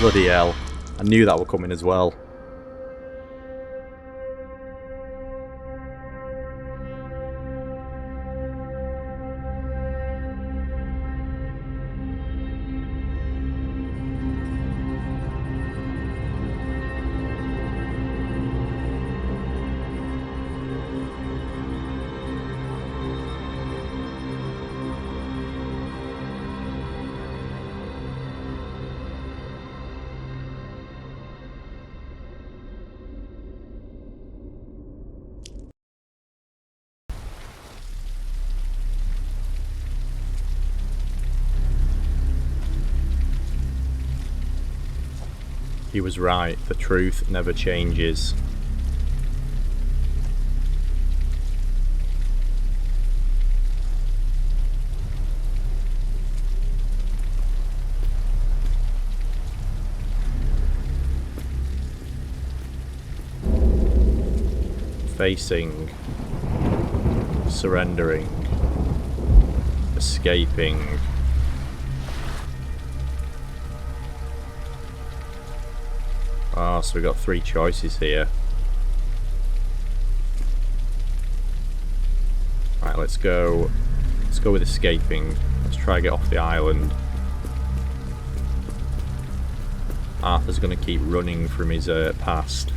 Bloody hell. I knew that would come in as well. He was right, the truth never changes. Facing, surrendering, escaping. Ah, so we've got 3 choices here. Right, let's go with escaping. Let's try to get off the island. Arthur's going to keep running from his past.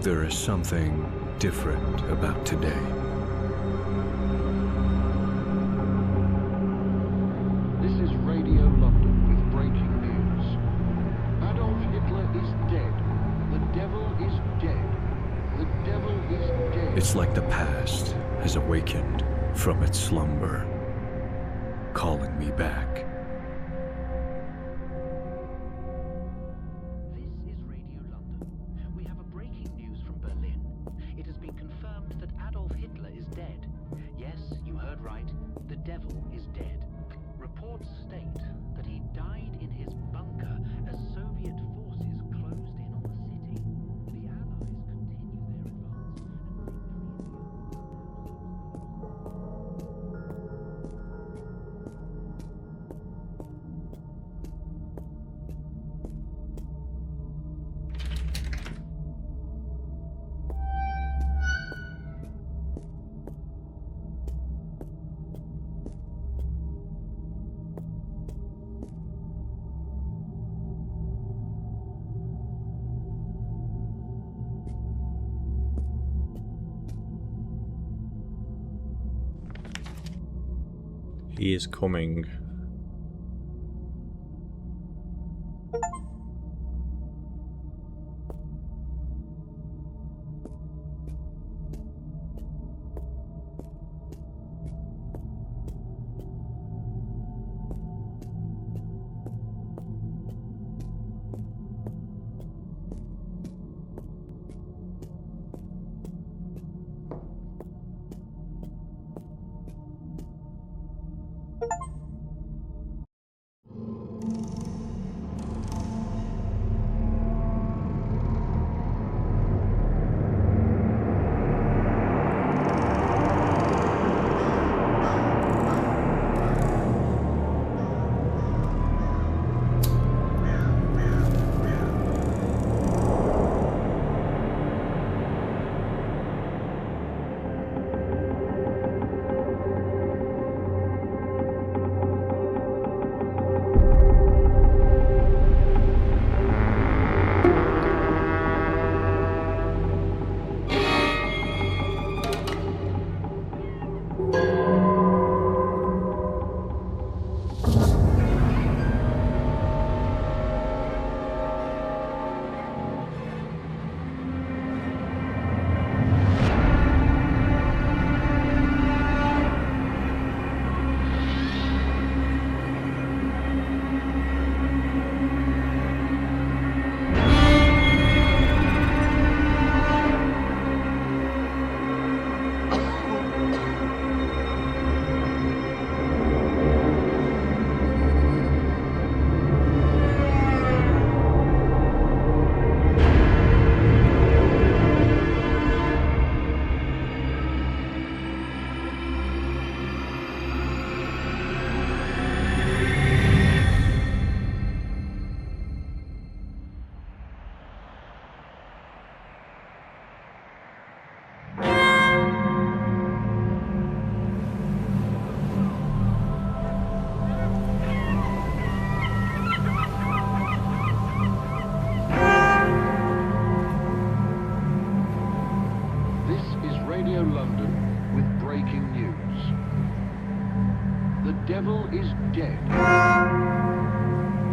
There is something different about today. This is Radio London with breaking news. Adolf Hitler is dead. The devil is dead. The devil is dead. It's like the past has awakened from its slumber, calling me back. This is Radio London. We have a breaking news from Berlin. It has been confirmed that Adolf Hitler is dead. Yes, you heard right. The devil is dead. Reports state that he died in his bunker as Soviet forces closed in on the city. The Allies continue their advance and He is coming. devil is dead.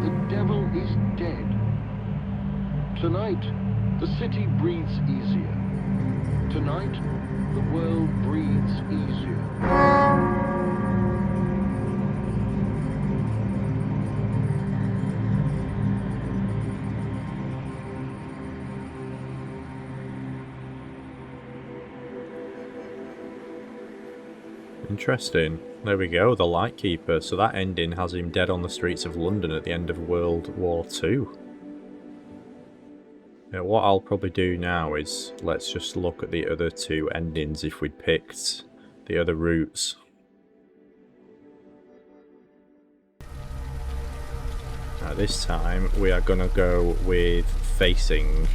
The devil is dead. Tonight, the city breathes easier. Tonight, the world breathes easier. Interesting. There we go, the Lightkeeper. So that ending has him dead on the streets of London at the end of World War II. Now, what I'll probably do now is let's just look at the other two endings if we'd picked the other routes. Now, this time we are going to go with facing.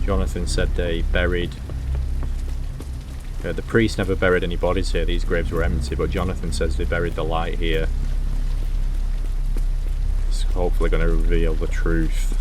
Jonathan said they buried... the priest never buried any bodies here, these graves were empty, but Jonathan says they buried the light here. It's hopefully going to reveal the truth.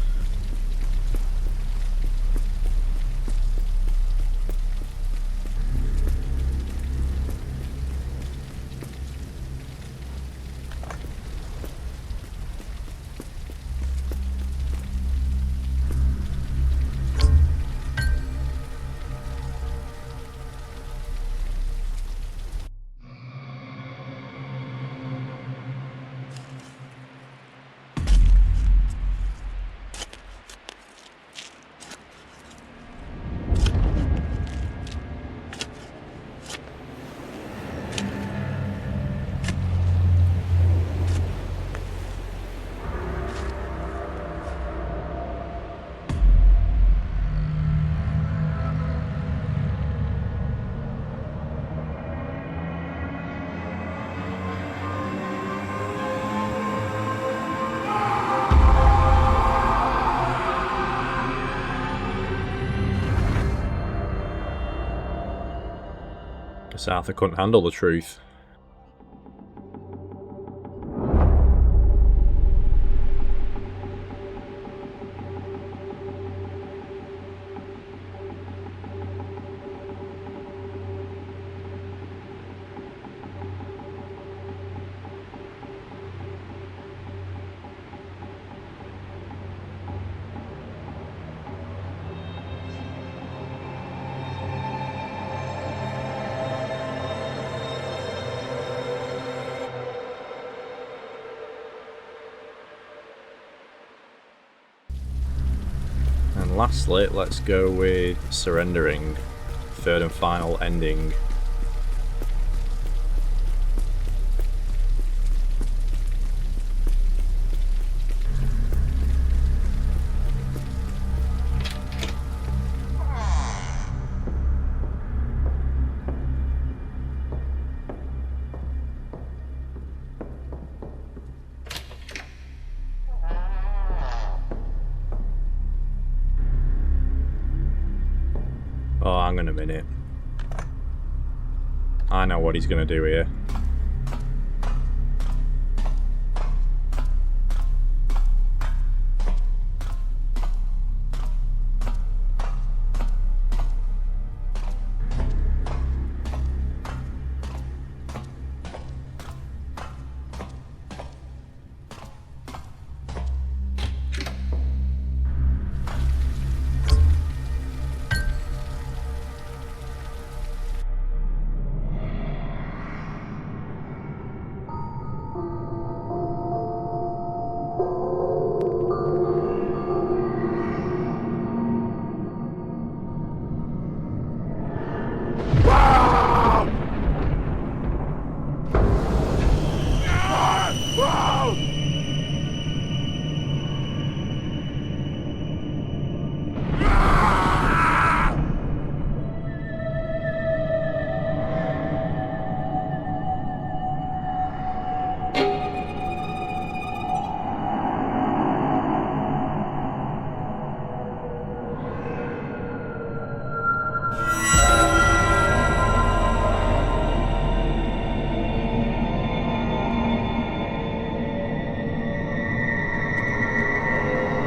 Guess Arthur couldn't handle the truth. And lastly, let's go with surrendering. Third and final ending. Oh, hang on a minute. I know what he's going to do here.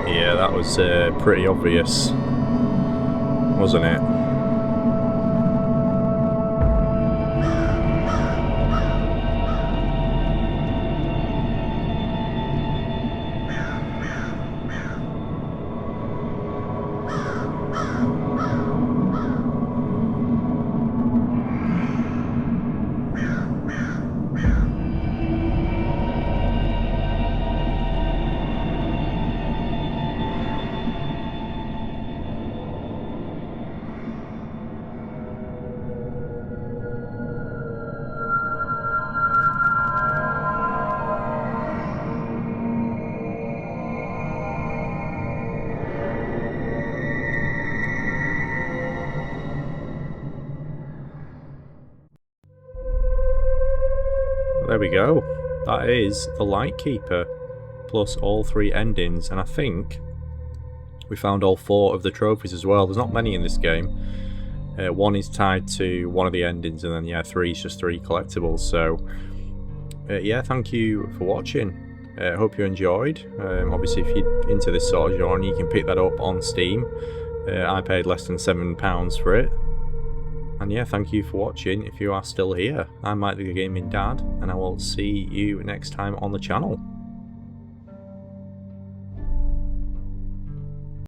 Yeah, that was pretty obvious, wasn't it? There we go. That is the Lightkeeper, plus all 3 endings, and I think we found all 4 of the trophies as well. There's not many in this game. 1 is tied to one of the endings, and then yeah, 3 is just 3 collectibles. So yeah, thank you for watching. I hope you enjoyed. Obviously, if you're into this sort of genre, you can pick that up on Steam. I paid less than £7 for it. And yeah, thank you for watching. If you are still here, I'm Mike the Gaming Dad, and I will see you next time on the channel.